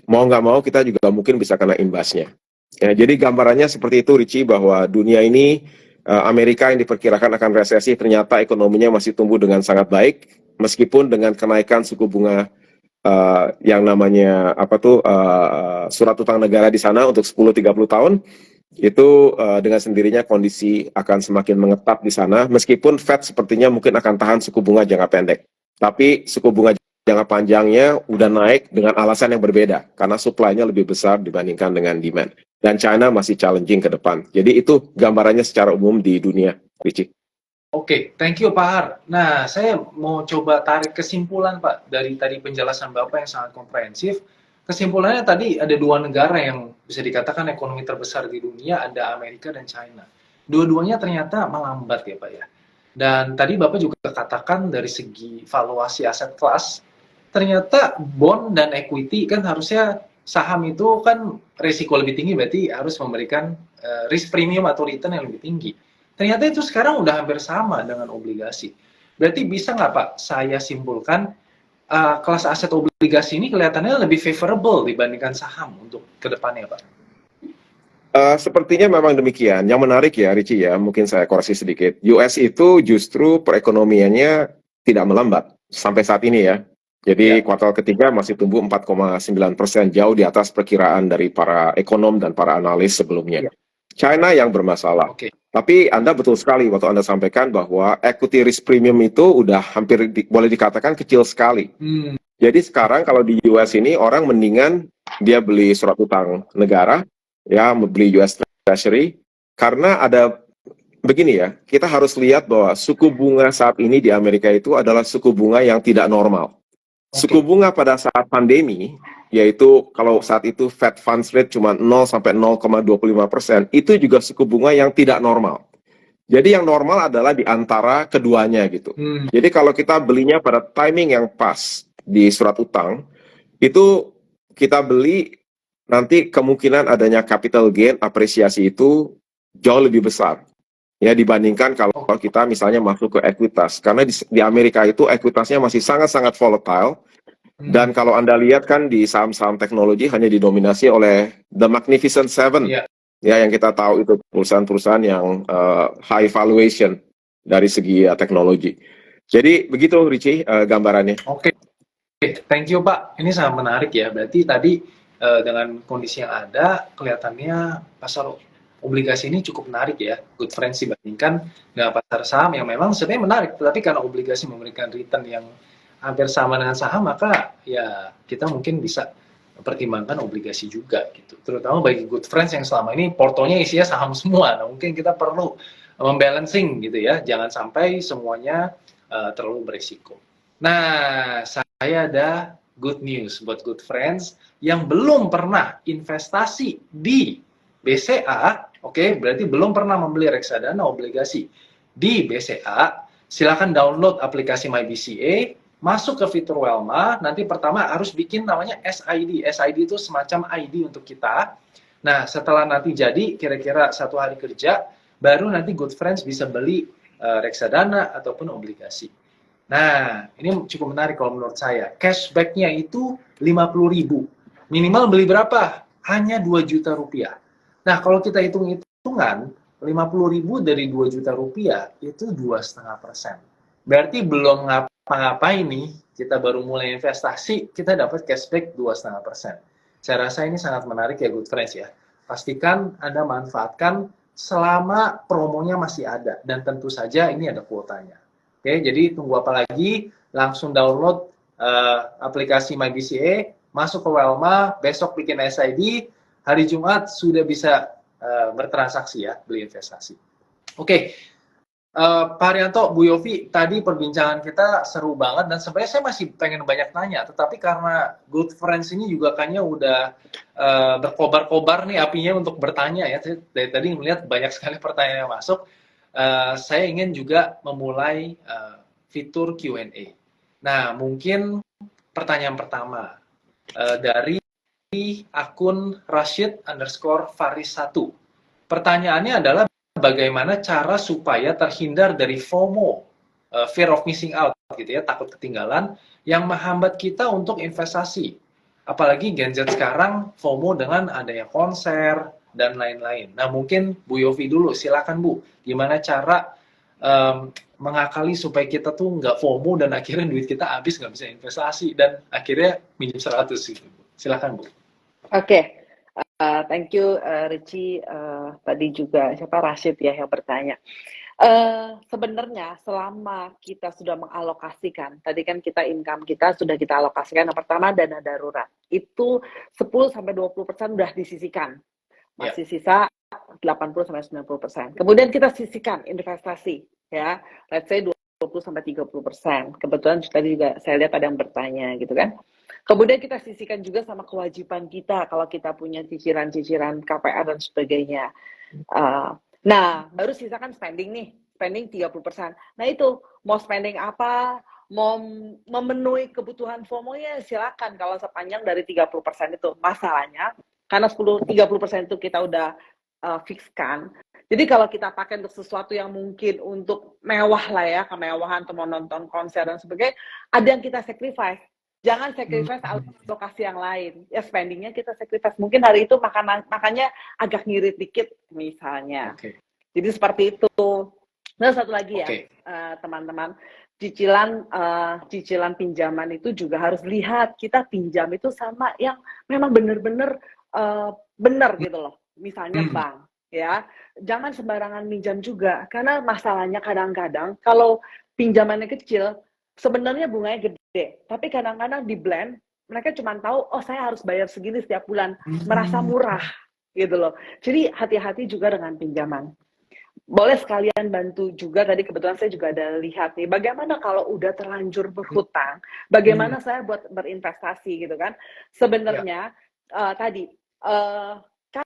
[SPEAKER 3] mau nggak mau kita juga mungkin bisa kena imbasnya. Ya, jadi gambarannya seperti itu, Richie, bahwa dunia ini, Amerika yang diperkirakan akan resesi, ternyata ekonominya masih tumbuh dengan sangat baik, meskipun dengan kenaikan suku bunga yang namanya surat utang negara di sana untuk 10-30 tahun, itu dengan sendirinya kondisi akan semakin mengetap di sana, meskipun Fed sepertinya mungkin akan tahan suku bunga jangka pendek. Tapi suku bunga jangka panjangnya udah naik dengan alasan yang berbeda, karena supply-nya lebih besar dibandingkan dengan demand. Dan China masih challenging ke depan. Jadi itu gambarannya secara umum di dunia, Richie.
[SPEAKER 1] Oke, thank you Pak Har. Nah, saya mau coba tarik kesimpulan Pak, dari tadi penjelasan Bapak yang sangat komprehensif. Kesimpulannya tadi ada dua negara yang bisa dikatakan ekonomi terbesar di dunia, ada Amerika dan China. Dua-duanya ternyata melambat ya Pak ya. Dan tadi Bapak juga katakan dari segi valuasi aset kelas, ternyata bond dan equity kan harusnya saham itu kan risiko lebih tinggi, berarti harus memberikan risk premium atau return yang lebih tinggi. Ternyata itu sekarang udah hampir sama dengan obligasi. Berarti bisa nggak Pak saya simpulkan kelas aset obligasi ini kelihatannya lebih favorable dibandingkan saham untuk kedepannya, Pak?
[SPEAKER 3] Sepertinya memang demikian. Yang menarik ya, Richie ya, mungkin saya koreksi sedikit. US itu justru perekonomiannya tidak melambat sampai saat ini ya. Jadi kuartal ketiga masih tumbuh 4,9%, jauh di atas perkiraan dari para ekonom dan para analis sebelumnya. China yang bermasalah. Tapi Anda betul sekali waktu Anda sampaikan bahwa equity risk premium itu udah hampir boleh dikatakan kecil sekali. Jadi sekarang kalau di US ini orang mendingan dia beli surat utang negara, ya beli US Treasury, karena ada begini ya, kita harus lihat bahwa suku bunga saat ini di Amerika itu adalah suku bunga yang tidak normal. Suku bunga pada saat pandemi, yaitu kalau saat itu Fed Funds Rate cuma 0-0,25%, itu juga suku bunga yang tidak normal. Jadi yang normal adalah di antara keduanya gitu. Jadi kalau kita belinya pada timing yang pas di surat utang, itu kita beli nanti kemungkinan adanya capital gain, apresiasi itu jauh lebih besar. Ya dibandingkan kalau kita misalnya masuk ke ekuitas, karena di Amerika itu ekuitasnya masih sangat-sangat volatile, dan kalau Anda lihat kan di saham-saham teknologi hanya didominasi oleh The Magnificent Seven, ya yang kita tahu itu perusahaan-perusahaan yang high valuation dari segi teknologi. Jadi begitu Richie gambarannya.
[SPEAKER 1] Oke, thank you Pak. Ini sangat menarik ya. Berarti tadi dengan kondisi yang ada, kelihatannya pasar obligasi ini cukup menarik ya, good friends dibandingkan dengan pasar saham yang memang sebenarnya menarik, tetapi karena obligasi memberikan return yang hampir sama dengan saham, maka ya kita mungkin bisa pertimbangkan obligasi juga gitu. Terutama bagi good friends yang selama ini portonya isinya saham semua, nah, mungkin kita perlu membalancing gitu ya, jangan sampai semuanya terlalu berisiko. Nah, saya ada good news buat good friends yang belum pernah investasi di BCA. Oke, berarti belum pernah membeli reksadana obligasi di BCA, silakan download aplikasi MyBCA, masuk ke fitur Welma, nanti pertama harus bikin namanya SID. SID itu semacam ID untuk kita. Nah, setelah nanti jadi, kira-kira 1 hari kerja, baru nanti good friends bisa beli reksadana ataupun obligasi. Nah, ini cukup menarik kalau menurut saya. Cashback-nya itu 50.000. Minimal beli berapa? Hanya 2 juta rupiah. Nah, kalau kita hitung-hitungan, 50.000 dari 2 juta rupiah itu 2,5%. Berarti belum ngapa-ngapain nih, kita baru mulai investasi, kita dapat cashback 2,5%. Saya rasa ini sangat menarik ya, good friends ya. Pastikan Anda manfaatkan selama promonya masih ada, dan tentu saja ini ada kuotanya. Oke, jadi tunggu apa lagi? Langsung download aplikasi MyBCA, masuk ke Welma, besok bikin SID, hari Jumat sudah bisa bertransaksi ya, beli investasi. Oke, Pak Haryanto, Bu Yofi, tadi perbincangan kita seru banget dan sebenarnya saya masih pengen banyak nanya, tetapi karena Good Friends ini juga kayaknya udah berkobar-kobar nih apinya untuk bertanya ya. Saya dari tadi melihat banyak sekali pertanyaan yang masuk. Saya ingin juga memulai fitur Q&A. Nah, mungkin pertanyaan pertama dari akun Rashid_Faris1. Pertanyaannya adalah bagaimana cara supaya terhindar dari FOMO, fear of missing out, gitu ya, takut ketinggalan, yang menghambat kita untuk investasi. Apalagi Gen Z sekarang FOMO dengan adanya konser dan lain-lain. Nah, mungkin Bu Yofi dulu, silakan Bu, gimana cara mengakali supaya kita tuh nggak FOMO dan akhirnya duit kita habis nggak bisa investasi dan akhirnya minjem 100 gitu. Silakan Bu.
[SPEAKER 2] Oke, thank you Richie. Tadi juga siapa Rashid ya yang bertanya. Sebenarnya selama kita sudah mengalokasikan, tadi kan kita income kita sudah kita alokasikan. Yang pertama dana darurat itu 10-20% sudah disisihkan, masih sisa 80-90%. Kemudian kita sisihkan investasi ya, let's say 20-30%. Kebetulan tadi juga saya lihat ada yang bertanya gitu kan. Kemudian kita sisihkan juga sama kewajiban kita kalau kita punya cicilan-cicilan KPR dan sebagainya. Nah, baru sisakan spending nih, spending 30%. Nah itu, mau spending apa, mau memenuhi kebutuhan FOMO ya silakan kalau sepanjang dari 30% itu. Masalahnya, karena 30% itu kita udah fixkan, jadi kalau kita pakai untuk sesuatu yang mungkin untuk mewah lah ya, kemewahan atau mau nonton konser dan sebagainya, ada yang kita sacrifice. Jangan sacrifice alokasi yang lain. Ya spendingnya kita sacrifice. Mungkin hari itu makannya agak ngirit dikit misalnya. Jadi seperti itu. Nah satu lagi ya, teman-teman, cicilan pinjaman itu juga harus lihat kita pinjam itu sama yang memang benar-benar benar gitu loh. Misalnya bank. Ya, jangan sembarangan minjam juga, karena masalahnya kadang-kadang kalau pinjamannya kecil, sebenarnya bunganya gede, tapi kadang-kadang di blend, mereka cuma tahu, oh saya harus bayar segini setiap bulan, merasa murah, gitu loh. Jadi hati-hati juga dengan pinjaman. Boleh sekalian bantu juga, tadi kebetulan saya juga ada lihat nih, bagaimana kalau udah terlanjur berhutang, bagaimana saya buat berinvestasi gitu kan. Sebenarnya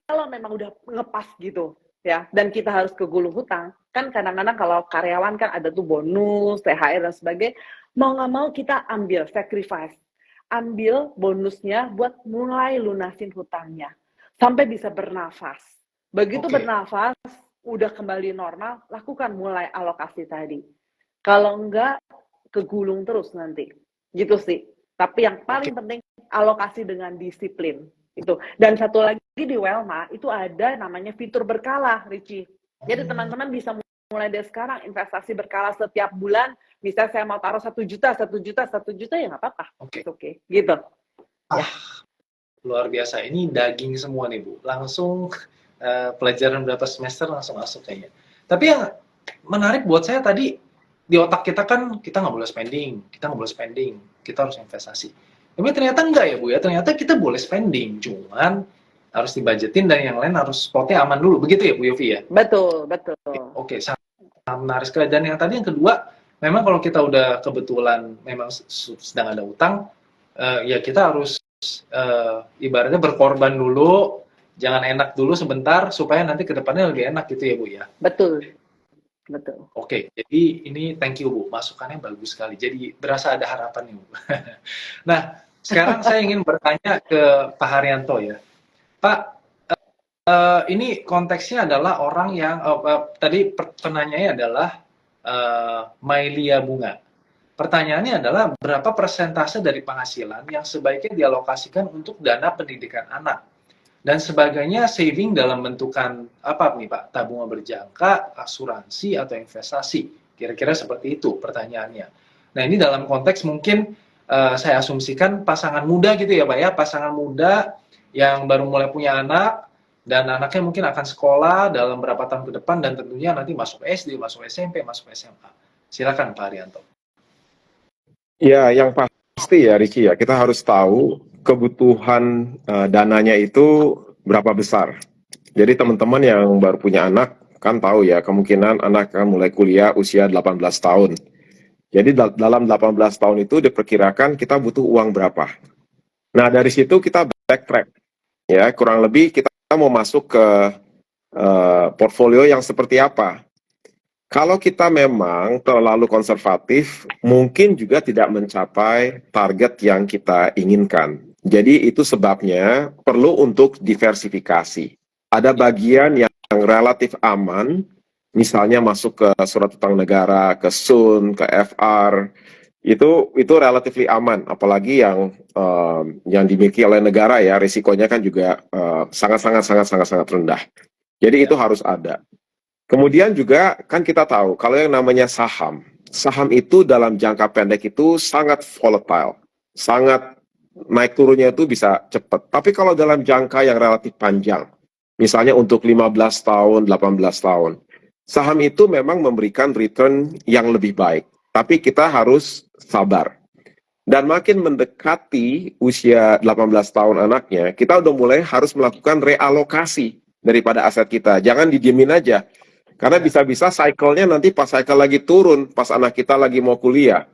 [SPEAKER 2] kalau memang udah ngepas gitu ya, dan kita harus ke gulung hutang, kan kadang-kadang kalau karyawan kan ada tuh bonus, THR dan sebagainya, mau nggak mau kita ambil sacrifice, ambil bonusnya buat mulai lunasin hutangnya sampai bisa bernafas. Begitu bernafas, udah kembali normal, lakukan mulai alokasi tadi. Kalau enggak, kegulung terus nanti, gitu sih. Tapi yang paling penting alokasi dengan disiplin. Itu. Dan satu lagi di Welma itu ada namanya fitur berkala, Richie. Jadi teman-teman bisa mulai dari sekarang investasi berkala setiap bulan. Misalnya saya mau taruh 1 juta ya nggak apa-apa. Oke. Gitu. Ya.
[SPEAKER 1] Luar biasa. Ini daging semua nih Bu. Langsung pelajaran berapa semester langsung masuk kayaknya. Tapi yang menarik buat saya tadi di otak kita kan kita nggak boleh spending, kita harus investasi. Tapi ternyata enggak ya Bu ya, ternyata kita boleh spending, cuman harus dibajetin dan yang lain harus spotnya aman dulu, begitu ya Bu Yofi ya?
[SPEAKER 2] Betul.
[SPEAKER 1] Oke, sangat menarik sekali. Dan yang tadi yang kedua, memang kalau kita udah kebetulan memang sedang ada utang, ya kita harus ibaratnya berkorban dulu, jangan enak dulu sebentar, supaya nanti ke depannya lebih enak gitu ya Bu ya?
[SPEAKER 2] Betul.
[SPEAKER 1] Oke, jadi ini thank you Bu, masukannya bagus sekali. Jadi berasa ada harapan nih Bu. Nah, sekarang saya ingin bertanya ke Pak Haryanto ya. Pak, ini konteksnya adalah orang yang, tadi penanyanya adalah Mailia Bunga. Pertanyaannya adalah berapa persentase dari penghasilan yang sebaiknya dialokasikan untuk dana pendidikan anak? dan sebagainya saving dalam bentukan apa nih Pak? Tabungan berjangka, asuransi, atau investasi? Kira-kira seperti itu pertanyaannya. Nah ini dalam konteks mungkin saya asumsikan pasangan muda gitu ya Pak ya, pasangan muda yang baru mulai punya anak, dan anaknya mungkin akan sekolah dalam beberapa tahun ke depan, dan tentunya nanti masuk SD, masuk SMP, masuk SMA. Silakan Pak Haryanto.
[SPEAKER 3] Ya, yang pasti ya Riki ya, kita harus tahu kebutuhan dananya itu berapa besar. Jadi teman-teman yang baru punya anak kan tahu ya, kemungkinan anak akan mulai kuliah usia 18 tahun. Jadi dalam 18 tahun itu diperkirakan kita butuh uang berapa. Nah, dari situ kita backtrack. Ya, kurang lebih kita mau masuk ke portfolio yang seperti apa. Kalau kita memang terlalu konservatif, mungkin juga tidak mencapai target yang kita inginkan. Jadi itu sebabnya perlu untuk diversifikasi. Ada bagian yang relatif aman, misalnya masuk ke surat utang negara, ke SUN, ke FR, itu relatif aman. Apalagi yang dimiliki oleh negara ya, risikonya kan juga sangat rendah. Jadi itu harus ada. Kemudian juga kan kita tahu kalau yang namanya saham itu dalam jangka pendek itu sangat volatile, sangat naik turunnya itu bisa cepat. Tapi kalau dalam jangka yang relatif panjang, misalnya untuk 15 tahun, 18 tahun, saham itu memang memberikan return yang lebih baik. Tapi kita harus sabar. Dan makin mendekati usia 18 tahun anaknya, kita udah mulai harus melakukan realokasi daripada aset kita. Jangan didiemin aja. Karena bisa-bisa cycle-nya nanti pas cycle lagi turun, pas anak kita lagi mau kuliah.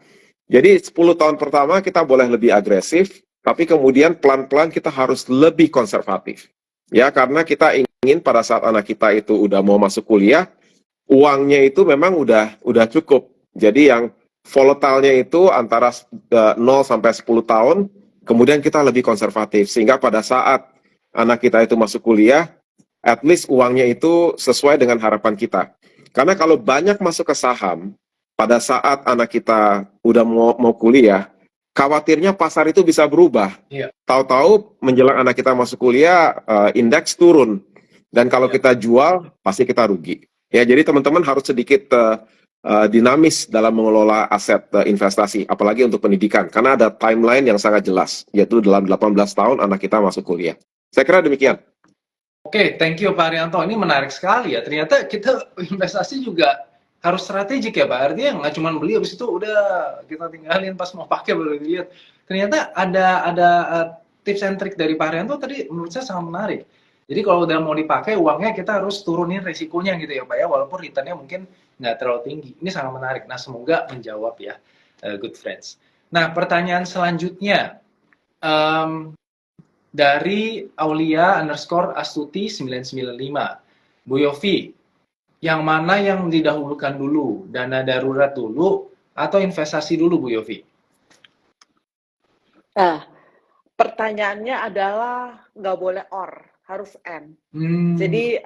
[SPEAKER 3] Jadi 10 tahun pertama kita boleh lebih agresif, tapi kemudian pelan-pelan kita harus lebih konservatif. Ya, karena kita ingin pada saat anak kita itu udah mau masuk kuliah, uangnya itu memang udah cukup. Jadi yang volatile-nya itu antara 0 sampai 10 tahun, kemudian kita lebih konservatif. Sehingga pada saat anak kita itu masuk kuliah, at least uangnya itu sesuai dengan harapan kita. Karena kalau banyak masuk ke saham, pada saat anak kita udah mau kuliah, khawatirnya pasar itu bisa berubah.
[SPEAKER 1] Iya.
[SPEAKER 3] Tahu-tahu menjelang anak kita masuk kuliah, indeks turun. Dan kalau kita jual, pasti kita rugi. Ya, jadi teman-teman harus sedikit dinamis dalam mengelola aset investasi, apalagi untuk pendidikan. Karena ada timeline yang sangat jelas, yaitu dalam 18 tahun anak kita masuk kuliah. Saya kira demikian.
[SPEAKER 1] Oke, thank you Pak Haryanto. Ini menarik sekali ya. Ternyata kita investasi juga harus strategik ya Pak. Artinya nggak cuma beli habis itu udah kita tinggalin pas mau pakai baru dilihat. Ternyata ada tips and trick dari Pak Haryanto tadi menurut saya sangat menarik. Jadi kalau udah mau dipakai uangnya kita harus turunin resikonya gitu ya Pak ya. Walaupun returnnya mungkin nggak terlalu tinggi. Ini sangat menarik. Nah semoga menjawab ya, good friends. Nah pertanyaan selanjutnya. Dari Aulia_Astuti995, Bu Yofi, yang mana yang didahulukan dulu, dana darurat dulu atau investasi dulu Bu Yofi?
[SPEAKER 2] Nah, pertanyaannya adalah nggak boleh or, harus and. Jadi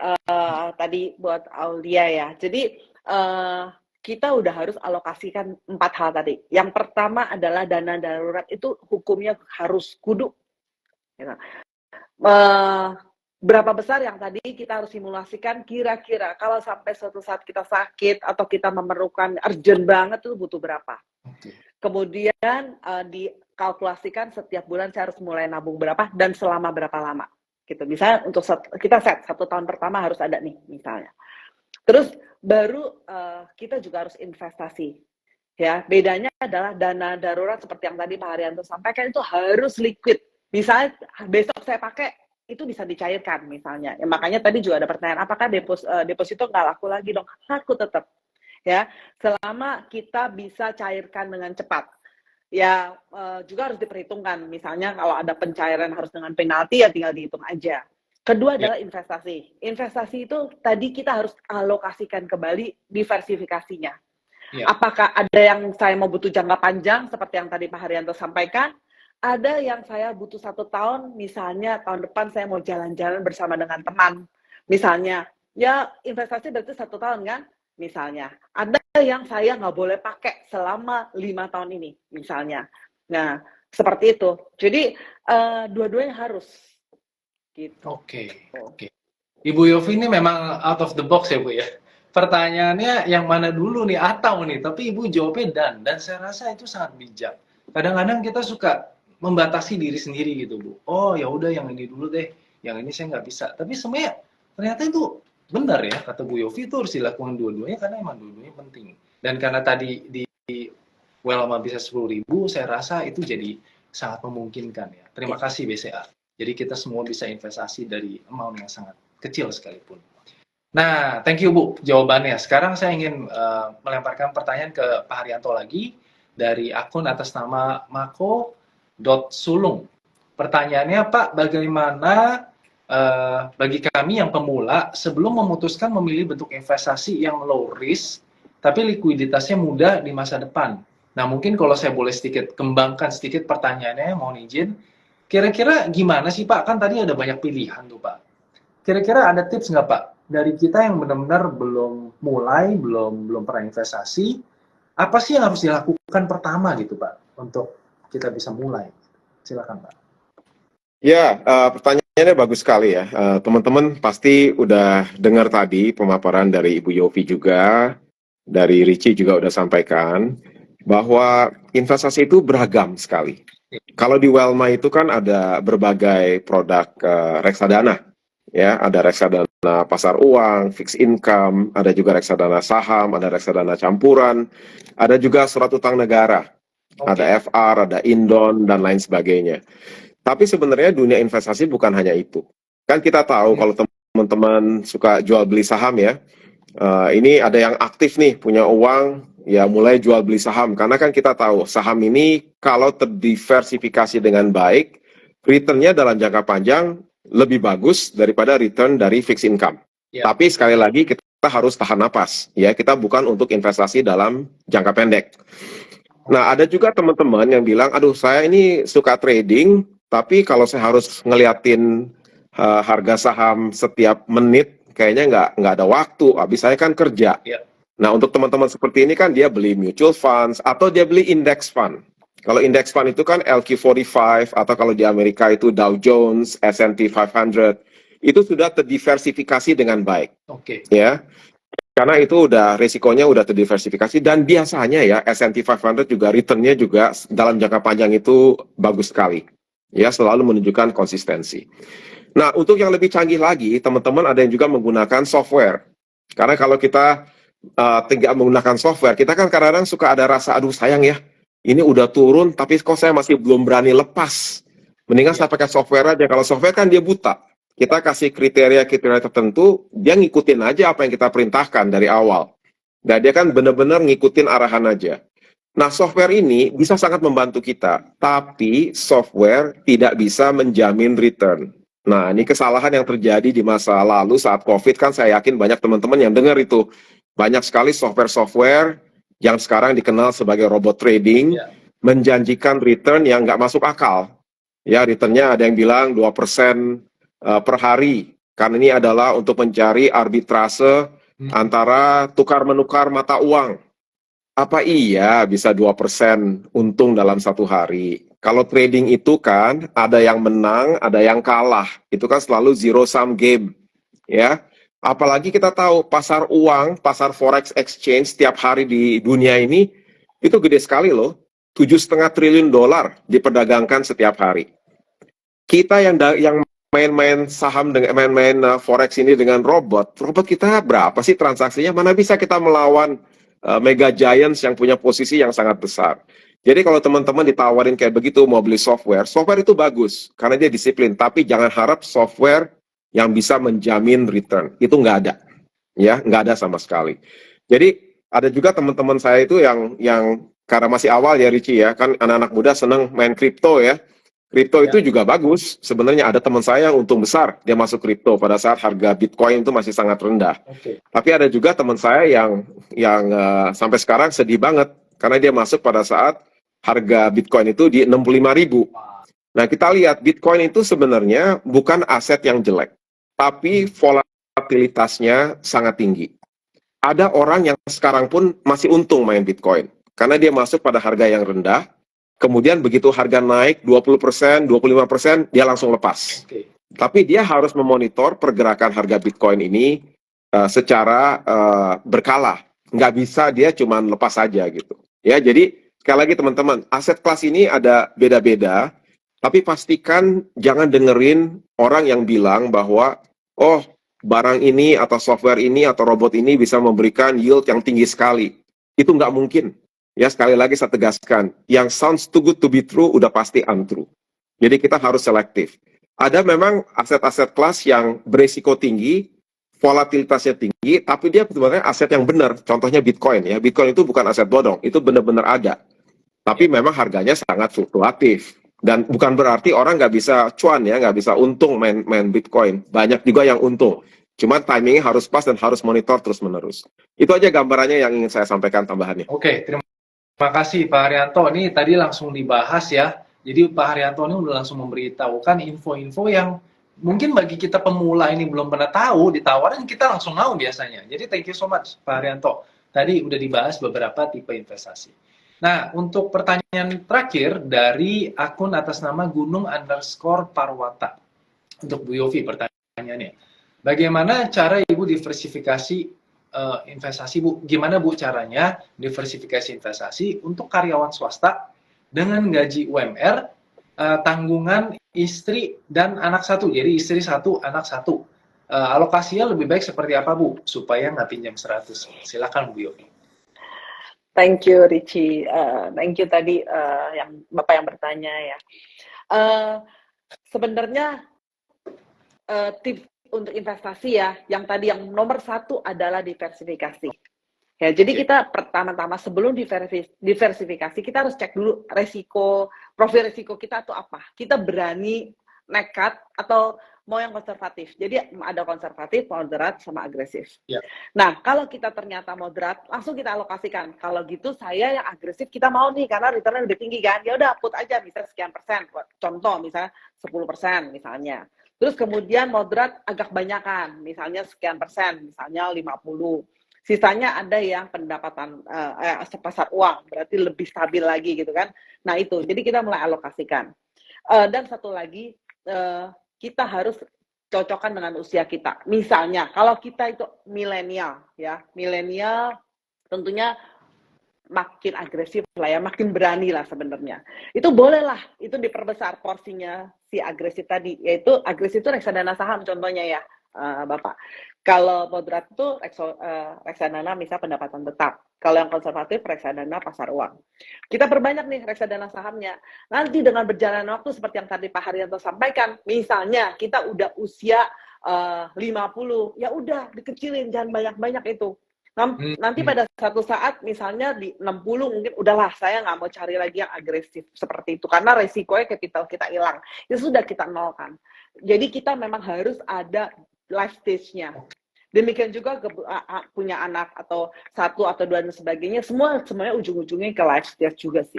[SPEAKER 2] tadi buat Aulia ya. Jadi kita udah harus alokasikan 4 hal tadi. Yang pertama adalah dana darurat itu hukumnya harus kudu. Berapa besar yang tadi kita harus simulasikan kira-kira kalau sampai suatu saat kita sakit atau kita memerlukan urgent banget itu butuh berapa. Kemudian dikalkulasikan setiap bulan saya harus mulai nabung berapa dan selama berapa lama gitu. Misalnya untuk kita set 1 tahun pertama harus ada nih misalnya. Terus baru kita juga harus investasi. Ya, bedanya adalah dana darurat seperti yang tadi Pak Haryanto sampaikan itu harus liquid. Misalnya besok saya pakai, itu bisa dicairkan misalnya. Ya, makanya tadi juga ada pertanyaan, apakah deposito nggak laku lagi dong? Laku tetap. Ya, selama kita bisa cairkan dengan cepat. Ya, juga harus diperhitungkan. Misalnya kalau ada pencairan harus dengan penalti, ya tinggal dihitung aja. Kedua adalah investasi. Investasi itu tadi kita harus alokasikan kembali diversifikasinya. Apakah ada yang saya mau butuh jangka panjang, seperti yang tadi Pak Haryanto sampaikan, ada yang saya butuh 1 tahun, misalnya tahun depan saya mau jalan-jalan bersama dengan teman. Misalnya, ya investasi berarti 1 tahun kan? Misalnya. Ada yang saya nggak boleh pakai selama 5 tahun ini, misalnya. Nah, seperti itu. Jadi, dua-duanya harus. gitu.
[SPEAKER 1] Oke, oke. Ibu Yofi ini memang out of the box ya Bu ya. Pertanyaannya yang mana dulu nih atau nih, tapi Ibu jawabnya dan saya rasa itu sangat bijak. Kadang-kadang kita suka membatasi diri sendiri gitu Bu. Oh ya udah yang ini dulu deh, yang ini saya nggak bisa. Tapi sebenarnya ternyata itu benar ya kata Bu Yofi itu harus dilakukan dua-duanya karena emang dua-duanya penting. Dan karena tadi di Welma bisa 10.000, saya rasa itu jadi sangat memungkinkan ya. Terima kasih BCA. Jadi kita semua bisa investasi dari amount yang sangat kecil sekalipun. Nah, thank you Bu jawabannya. Sekarang saya ingin melemparkan pertanyaan ke Pak Haryanto lagi dari akun atas nama mako.sulung. Pertanyaannya Pak, bagaimana bagi kami yang pemula sebelum memutuskan memilih bentuk investasi yang low risk tapi likuiditasnya mudah di masa depan? Nah, mungkin kalau saya boleh sedikit kembangkan sedikit pertanyaannya, mohon izin. Kira-kira gimana sih Pak? Kan tadi ada banyak pilihan tuh Pak. Kira-kira ada tips nggak Pak dari kita yang benar-benar belum mulai, belum pernah investasi, apa sih yang harus dilakukan pertama gitu Pak untuk kita bisa mulai? Silakan Pak.
[SPEAKER 3] Ya, pertanyaannya bagus sekali ya. Teman-teman pasti udah dengar tadi pemaparan dari Ibu Yofi juga, dari Richie juga udah sampaikan, bahwa investasi itu beragam sekali. Kalau di Welma itu kan ada berbagai produk reksadana. Ya, ada reksadana pasar uang, fixed income, ada juga reksadana saham, ada reksadana campuran, ada juga surat utang negara, ada FR, ada Indon, dan lain sebagainya. Tapi sebenarnya dunia investasi bukan hanya itu. Kan kita tahu kalau teman-teman suka jual beli saham ya, ini ada yang aktif nih, punya uang, ya mulai jual beli saham. Karena kan kita tahu saham ini kalau terdiversifikasi dengan baik, returnnya dalam jangka panjang lebih bagus daripada return dari fixed income. Yeah. Tapi sekali lagi kita harus tahan napas, ya kita bukan untuk investasi dalam jangka pendek. Nah ada juga teman-teman yang bilang, aduh saya ini suka trading, tapi kalau saya harus ngeliatin harga saham setiap menit, kayaknya nggak ada waktu, habis saya kan kerja. Yeah. Nah untuk teman-teman seperti ini kan dia beli mutual funds atau dia beli index fund. Kalau index fund itu kan LQ45 atau kalau di Amerika itu Dow Jones, S&P 500, itu sudah terdiversifikasi dengan baik. Oke. Ya, karena itu udah resikonya udah terdiversifikasi dan biasanya ya S&P 500 juga returnnya juga dalam jangka panjang itu bagus sekali. Ya, selalu menunjukkan konsistensi. Nah, untuk yang lebih canggih lagi, teman-teman ada yang juga menggunakan software. Karena kalau kita tidak menggunakan software, kita kan kadang-kadang suka ada rasa, aduh sayang ya, ini udah turun, tapi kok saya masih belum berani lepas. Mendingan saya pakai software aja. Kalau software kan dia buta. Kita kasih kriteria-kriteria tertentu, dia ngikutin aja apa yang kita perintahkan dari awal. Nah, dia kan benar-benar ngikutin arahan aja. Nah, software ini bisa sangat membantu kita, tapi software tidak bisa menjamin return. Nah, ini kesalahan yang terjadi di masa lalu saat COVID kan saya yakin banyak teman-teman yang dengar itu. Banyak sekali software-software yang sekarang dikenal sebagai robot trading, menjanjikan return yang nggak masuk akal. Ya, returnnya ada yang bilang 2% per hari, karena ini adalah untuk mencari arbitrase antara tukar-menukar mata uang. Apa iya bisa 2% untung dalam satu hari? Kalau trading itu kan ada yang menang, ada yang kalah. Itu kan selalu zero sum game. Ya. Apalagi kita tahu pasar uang, pasar forex exchange setiap hari di dunia ini itu gede sekali loh, 7,5 triliun dolar diperdagangkan setiap hari. Kita yang main-main saham dengan main-main forex ini dengan robot kita berapa sih transaksinya? Mana bisa kita melawan mega giants yang punya posisi yang sangat besar. Jadi kalau teman-teman ditawarin kayak begitu mau beli software itu bagus karena dia disiplin. Tapi jangan harap software yang bisa menjamin return, itu nggak ada, ya nggak ada sama sekali. Jadi ada juga teman-teman saya itu yang karena masih awal ya Richie ya, kan anak-anak muda seneng main kripto ya. Kripto itu juga bagus. Sebenarnya ada teman saya yang untung besar dia masuk kripto pada saat harga Bitcoin itu masih sangat rendah. Tapi ada juga teman saya yang sampai sekarang sedih banget karena dia masuk pada saat harga Bitcoin itu di 65.000. Nah kita lihat Bitcoin itu sebenarnya bukan aset yang jelek, tapi volatilitasnya sangat tinggi. Ada orang yang sekarang pun masih untung main Bitcoin, karena dia masuk pada harga yang rendah, kemudian begitu harga naik 20%, 25%, dia langsung lepas. Tapi dia harus memonitor pergerakan harga Bitcoin ini secara berkala. Nggak bisa dia cuma lepas saja gitu. Ya, jadi sekali lagi teman-teman, aset kelas ini ada beda-beda, tapi pastikan jangan dengerin orang yang bilang bahwa, oh, barang ini atau software ini atau robot ini bisa memberikan yield yang tinggi sekali. Itu nggak mungkin. Ya, sekali lagi saya tegaskan, yang sounds too good to be true udah pasti untrue. Jadi kita harus selektif. Ada memang aset-aset kelas yang berisiko tinggi, volatilitasnya tinggi, tapi dia sebenarnya aset yang benar. Contohnya Bitcoin ya. Bitcoin itu bukan aset bodong, itu benar-benar ada. Tapi memang harganya sangat fluktuatif. Dan bukan berarti orang nggak bisa cuan ya, nggak bisa untung main Bitcoin. Banyak juga yang untung. Cuman timingnya harus pas dan harus monitor terus-menerus. Itu aja gambarannya yang ingin saya sampaikan tambahannya.
[SPEAKER 1] Oke, terima kasih Pak Haryanto. Ini tadi langsung dibahas ya. Jadi Pak Haryanto ini udah langsung memberitahukan info-info yang mungkin bagi kita pemula ini belum pernah tahu, ditawarin kita langsung mau biasanya. Jadi thank you so much Pak Haryanto. Tadi udah dibahas beberapa tipe investasi. Nah, untuk pertanyaan terakhir dari akun atas nama gunung_parwata. Untuk Bu Yofi pertanyaannya. Bagaimana cara Ibu diversifikasi investasi, Bu? Gimana Bu caranya diversifikasi investasi untuk karyawan swasta dengan gaji UMR, tanggungan istri dan anak satu, jadi istri satu, anak satu. Alokasinya lebih baik seperti apa Bu, supaya nggak pinjam 100? Silakan Bu Yofi.
[SPEAKER 2] Thank you Richie, thank you tadi yang Bapak yang bertanya ya. Sebenarnya tips untuk investasi ya, yang tadi yang nomor satu adalah diversifikasi. Ya, jadi kita pertama-tama sebelum diversifikasi, kita harus cek dulu profil resiko kita atau apa. Kita berani nekat atau mau yang konservatif. Jadi ada konservatif, moderat, sama agresif.
[SPEAKER 1] Yeah.
[SPEAKER 2] Nah, kalau kita ternyata moderat, langsung kita alokasikan. Kalau gitu saya yang agresif kita mau nih, karena returnnya lebih tinggi kan. Ya udah put aja misalnya sekian persen. Contoh misalnya 10% misalnya. Terus kemudian moderat agak banyakan, misalnya sekian persen, misalnya 50. Sisanya ada yang pendapatan pasar uang, berarti lebih stabil lagi gitu kan. Nah itu, jadi kita mulai alokasikan. Dan satu lagi, kita harus cocokkan dengan usia kita. Misalnya, kalau kita itu milenial, ya, milenial tentunya makin agresif lah ya, makin berani lah sebenarnya. Itu bolehlah, itu diperbesar porsinya si agresif tadi, yaitu agresif itu reksadana saham contohnya ya, Bapak. Kalau moderat itu reksadana misal pendapatan tetap. Kalau yang konservatif reksadana pasar uang. Kita perbanyak nih reksadana sahamnya. Nanti dengan berjalan waktu seperti yang tadi Pak Haryanto sampaikan, misalnya kita udah usia 50, ya udah dikecilin, jangan banyak-banyak itu. Nanti pada satu saat misalnya di 60 mungkin udahlah saya nggak mau cari lagi yang agresif seperti itu karena resikonya kapital kita hilang. Ya sudah kita nolkan. Jadi kita memang harus ada life stage-nya. Demikian juga punya anak atau satu atau dua dan sebagainya, semuanya ujung-ujungnya ke life stage juga sih.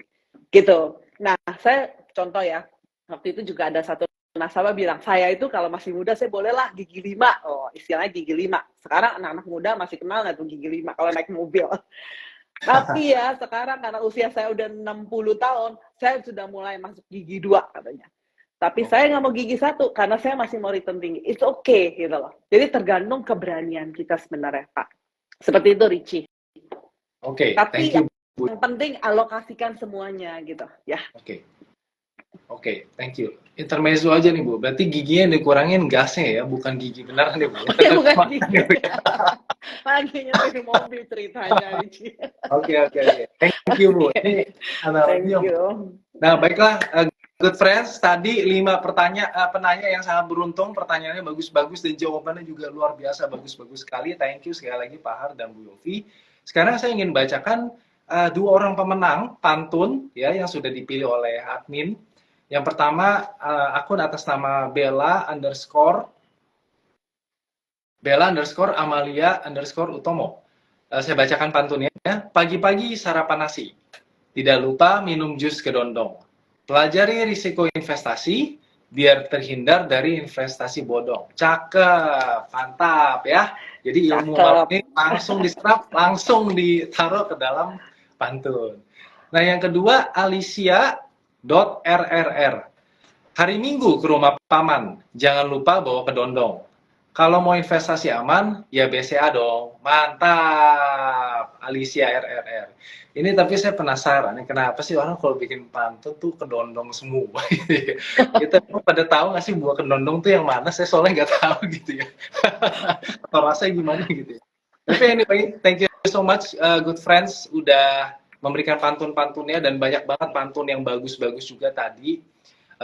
[SPEAKER 2] Gitu. Nah, saya contoh ya, waktu itu juga ada satu nasabah bilang, saya itu kalau masih muda saya bolehlah gigi 5. Oh, istilahnya gigi 5. Sekarang anak-anak muda masih kenal nggak tuh gigi 5 kalau naik mobil. Tapi ya sekarang karena usia saya udah 60 tahun, saya sudah mulai masuk gigi 2 katanya. Tapi saya nggak mau gigi 1 karena saya masih mau return tinggi. It's okay gitu loh. Jadi tergantung keberanian kita sebenarnya, Pak. Seperti itu, Richie.
[SPEAKER 1] Oke,
[SPEAKER 2] tapi
[SPEAKER 1] thank you.
[SPEAKER 2] Yang penting alokasikan semuanya gitu ya.
[SPEAKER 1] Oke, thank you. Intermezzo aja nih Bu, berarti giginya dikurangin gasnya ya, bukan gigi beneran nih Bu.
[SPEAKER 2] Bukan gigi. Lagi nyetir mobil ceritanya.
[SPEAKER 1] Oke. Thank you Bu. Ini
[SPEAKER 2] Thank you.
[SPEAKER 1] Nah, baiklah, good friends, tadi 5 penanya yang sangat beruntung, pertanyaannya bagus-bagus dan jawabannya juga luar biasa bagus-bagus sekali. Thank you sekali lagi Pak Har dan Bu Yofi. Sekarang saya ingin bacakan 2 orang pemenang pantun ya yang sudah dipilih oleh admin. Yang pertama akun atas nama Bella_Amalia_Utomo. Saya bacakan pantunnya. Pagi-pagi sarapan nasi. Tidak lupa minum jus kedondong. Pelajari risiko investasi biar terhindar dari investasi bodong. Cakep, mantap ya. Jadi ilmu ini langsung diserap, langsung ditaruh ke dalam pantun. Nah yang kedua Alicia.rrr. Hari Minggu ke rumah paman, jangan lupa bawa kedondong. Kalau mau investasi aman, ya BCA dong. Mantap, Alicia RRR. Ini tapi saya penasaran, kenapa sih orang kalau bikin pantun tuh kedondong semua? Kita pada tahu nggak sih buah kedondong tuh yang mana? Saya soalnya nggak tahu gitu ya. Atau rasanya gimana gitu ya. Tapi anyway, thank you so much, good friends, udah memberikan pantun-pantunnya dan banyak banget pantun yang bagus-bagus juga tadi.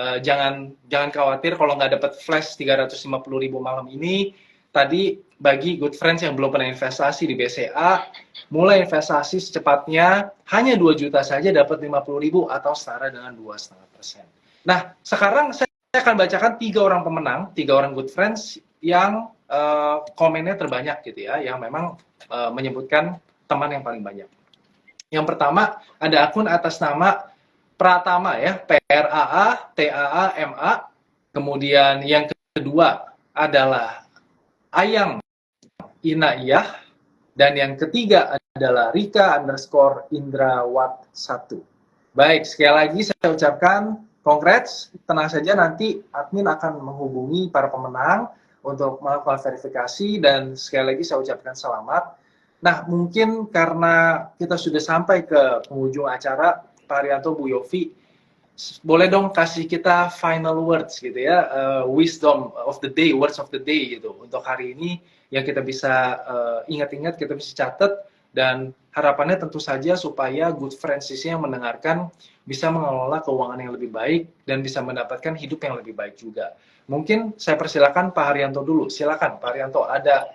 [SPEAKER 1] Jangan khawatir kalau nggak dapat flash 350.000 malam ini. Tadi bagi good friends yang belum pernah investasi di BCA, mulai investasi secepatnya, hanya 2 juta saja dapat 50.000 atau setara dengan 2,5%. Nah, sekarang saya akan bacakan 3 orang pemenang, 3 orang good friends yang komennya terbanyak gitu ya, yang memang menyebutkan teman yang paling banyak. Yang pertama ada akun atas nama Pratama ya, PRAATAAMA. Kemudian yang kedua adalah Ayang Inaiyah. Dan yang ketiga adalah Rika_Indrawat1. Baik, sekali lagi saya ucapkan congrats. Tenang saja, nanti admin akan menghubungi para pemenang untuk melakukan verifikasi. Dan sekali lagi saya ucapkan selamat. Nah, mungkin karena kita sudah sampai ke penghujung acara, Pak Haryanto, Bu Yofi, boleh dong kasih kita final words gitu ya, wisdom of the day, words of the day gitu untuk hari ini yang kita bisa ingat-ingat, kita bisa catat, dan harapannya tentu saja supaya good friends yang mendengarkan bisa mengelola keuangan yang lebih baik dan bisa mendapatkan hidup yang lebih baik juga. Mungkin saya persilakan Pak Haryanto dulu. Silakan Pak Haryanto, ada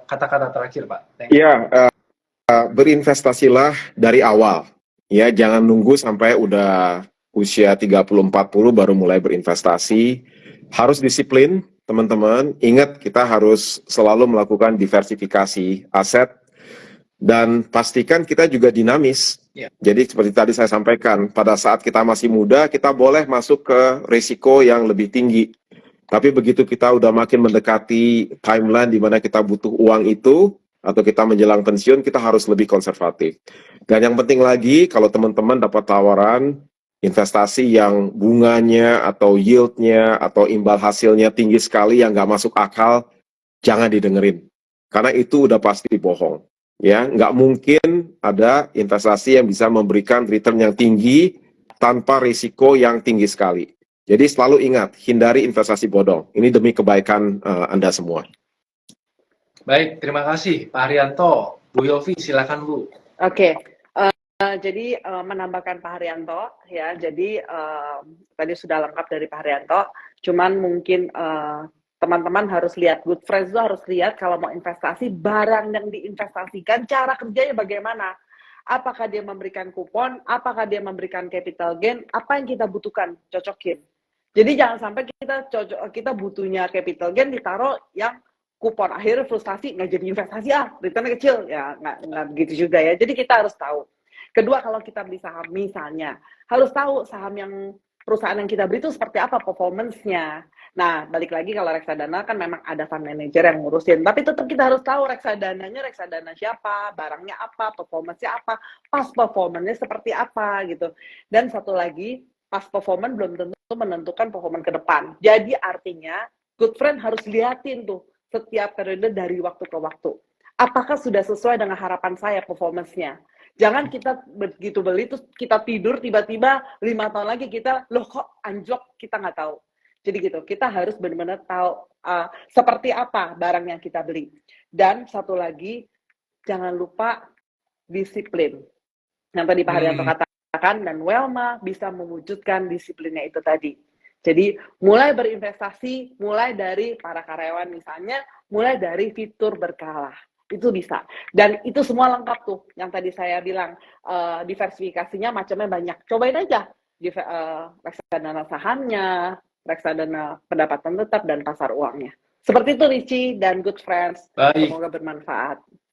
[SPEAKER 1] kata-kata terakhir Pak.
[SPEAKER 3] Iya, berinvestasilah dari awal. Ya, jangan nunggu sampai udah usia 30-40 baru mulai berinvestasi. Harus disiplin, teman-teman. Ingat, kita harus selalu melakukan diversifikasi aset dan pastikan kita juga dinamis.
[SPEAKER 1] Ya.
[SPEAKER 3] Jadi seperti tadi saya sampaikan, pada saat kita masih muda, kita boleh masuk ke risiko yang lebih tinggi. Tapi begitu kita udah makin mendekati timeline di mana kita butuh uang itu, atau kita menjelang pensiun, kita harus lebih konservatif. Dan yang penting lagi, kalau teman-teman dapat tawaran investasi yang bunganya atau yieldnya atau imbal hasilnya tinggi sekali yang nggak masuk akal, jangan didengerin. Karena itu udah pasti bohong. Ya, nggak mungkin ada investasi yang bisa memberikan return yang tinggi tanpa risiko yang tinggi sekali. Jadi selalu ingat, hindari investasi bodong. Ini demi kebaikan Anda semua.
[SPEAKER 1] Baik, terima kasih Pak Haryanto. Bu Yofi, silakan Bu.
[SPEAKER 2] Oke, jadi menambahkan Pak Haryanto ya. Jadi tadi sudah lengkap dari Pak Haryanto. Cuman mungkin teman-teman harus lihat, good friends itu harus lihat kalau mau investasi, barang yang diinvestasikan, cara kerjanya bagaimana. Apakah dia memberikan kupon, apakah dia memberikan capital gain, apa yang kita butuhkan, cocokin. Jadi jangan sampai kita butuhnya capital gain ditaruh yang kupon, akhirnya frustasi, nggak jadi investasi, returnnya kecil, ya nggak begitu juga ya. Jadi kita harus tahu. Kedua, kalau kita beli saham misalnya, harus tahu saham yang perusahaan yang kita beli itu seperti apa performance-nya. Nah, balik lagi kalau reksadana kan memang ada fund manager yang ngurusin, tapi tetap kita harus tahu reksadananya reksadana siapa, barangnya apa, performance-nya apa, pas performance-nya seperti apa gitu. Dan satu lagi, pas performance belum tentu menentukan performance ke depan. Jadi artinya, good friend harus liatin tuh setiap periode dari waktu ke waktu. Apakah sudah sesuai dengan harapan saya performance-nya? Jangan kita begitu beli, terus kita tidur, tiba-tiba 5 tahun lagi kita, loh kok anjlok, kita nggak tahu. Jadi gitu, kita harus benar-benar tahu seperti apa barang yang kita beli. Dan satu lagi, jangan lupa disiplin. Yang tadi Pak Haryanto katakan, dan Welma bisa mewujudkan disiplinnya itu tadi. Jadi mulai berinvestasi, mulai dari para karyawan misalnya, mulai dari fitur berkala. Itu bisa. Dan itu semua lengkap tuh. Yang tadi saya bilang, diversifikasinya macamnya banyak. Cobain aja. Reksadana sahamnya, reksadana pendapatan tetap, dan pasar uangnya. Seperti itu Richie dan good friends.
[SPEAKER 1] Baik.
[SPEAKER 2] Semoga bermanfaat.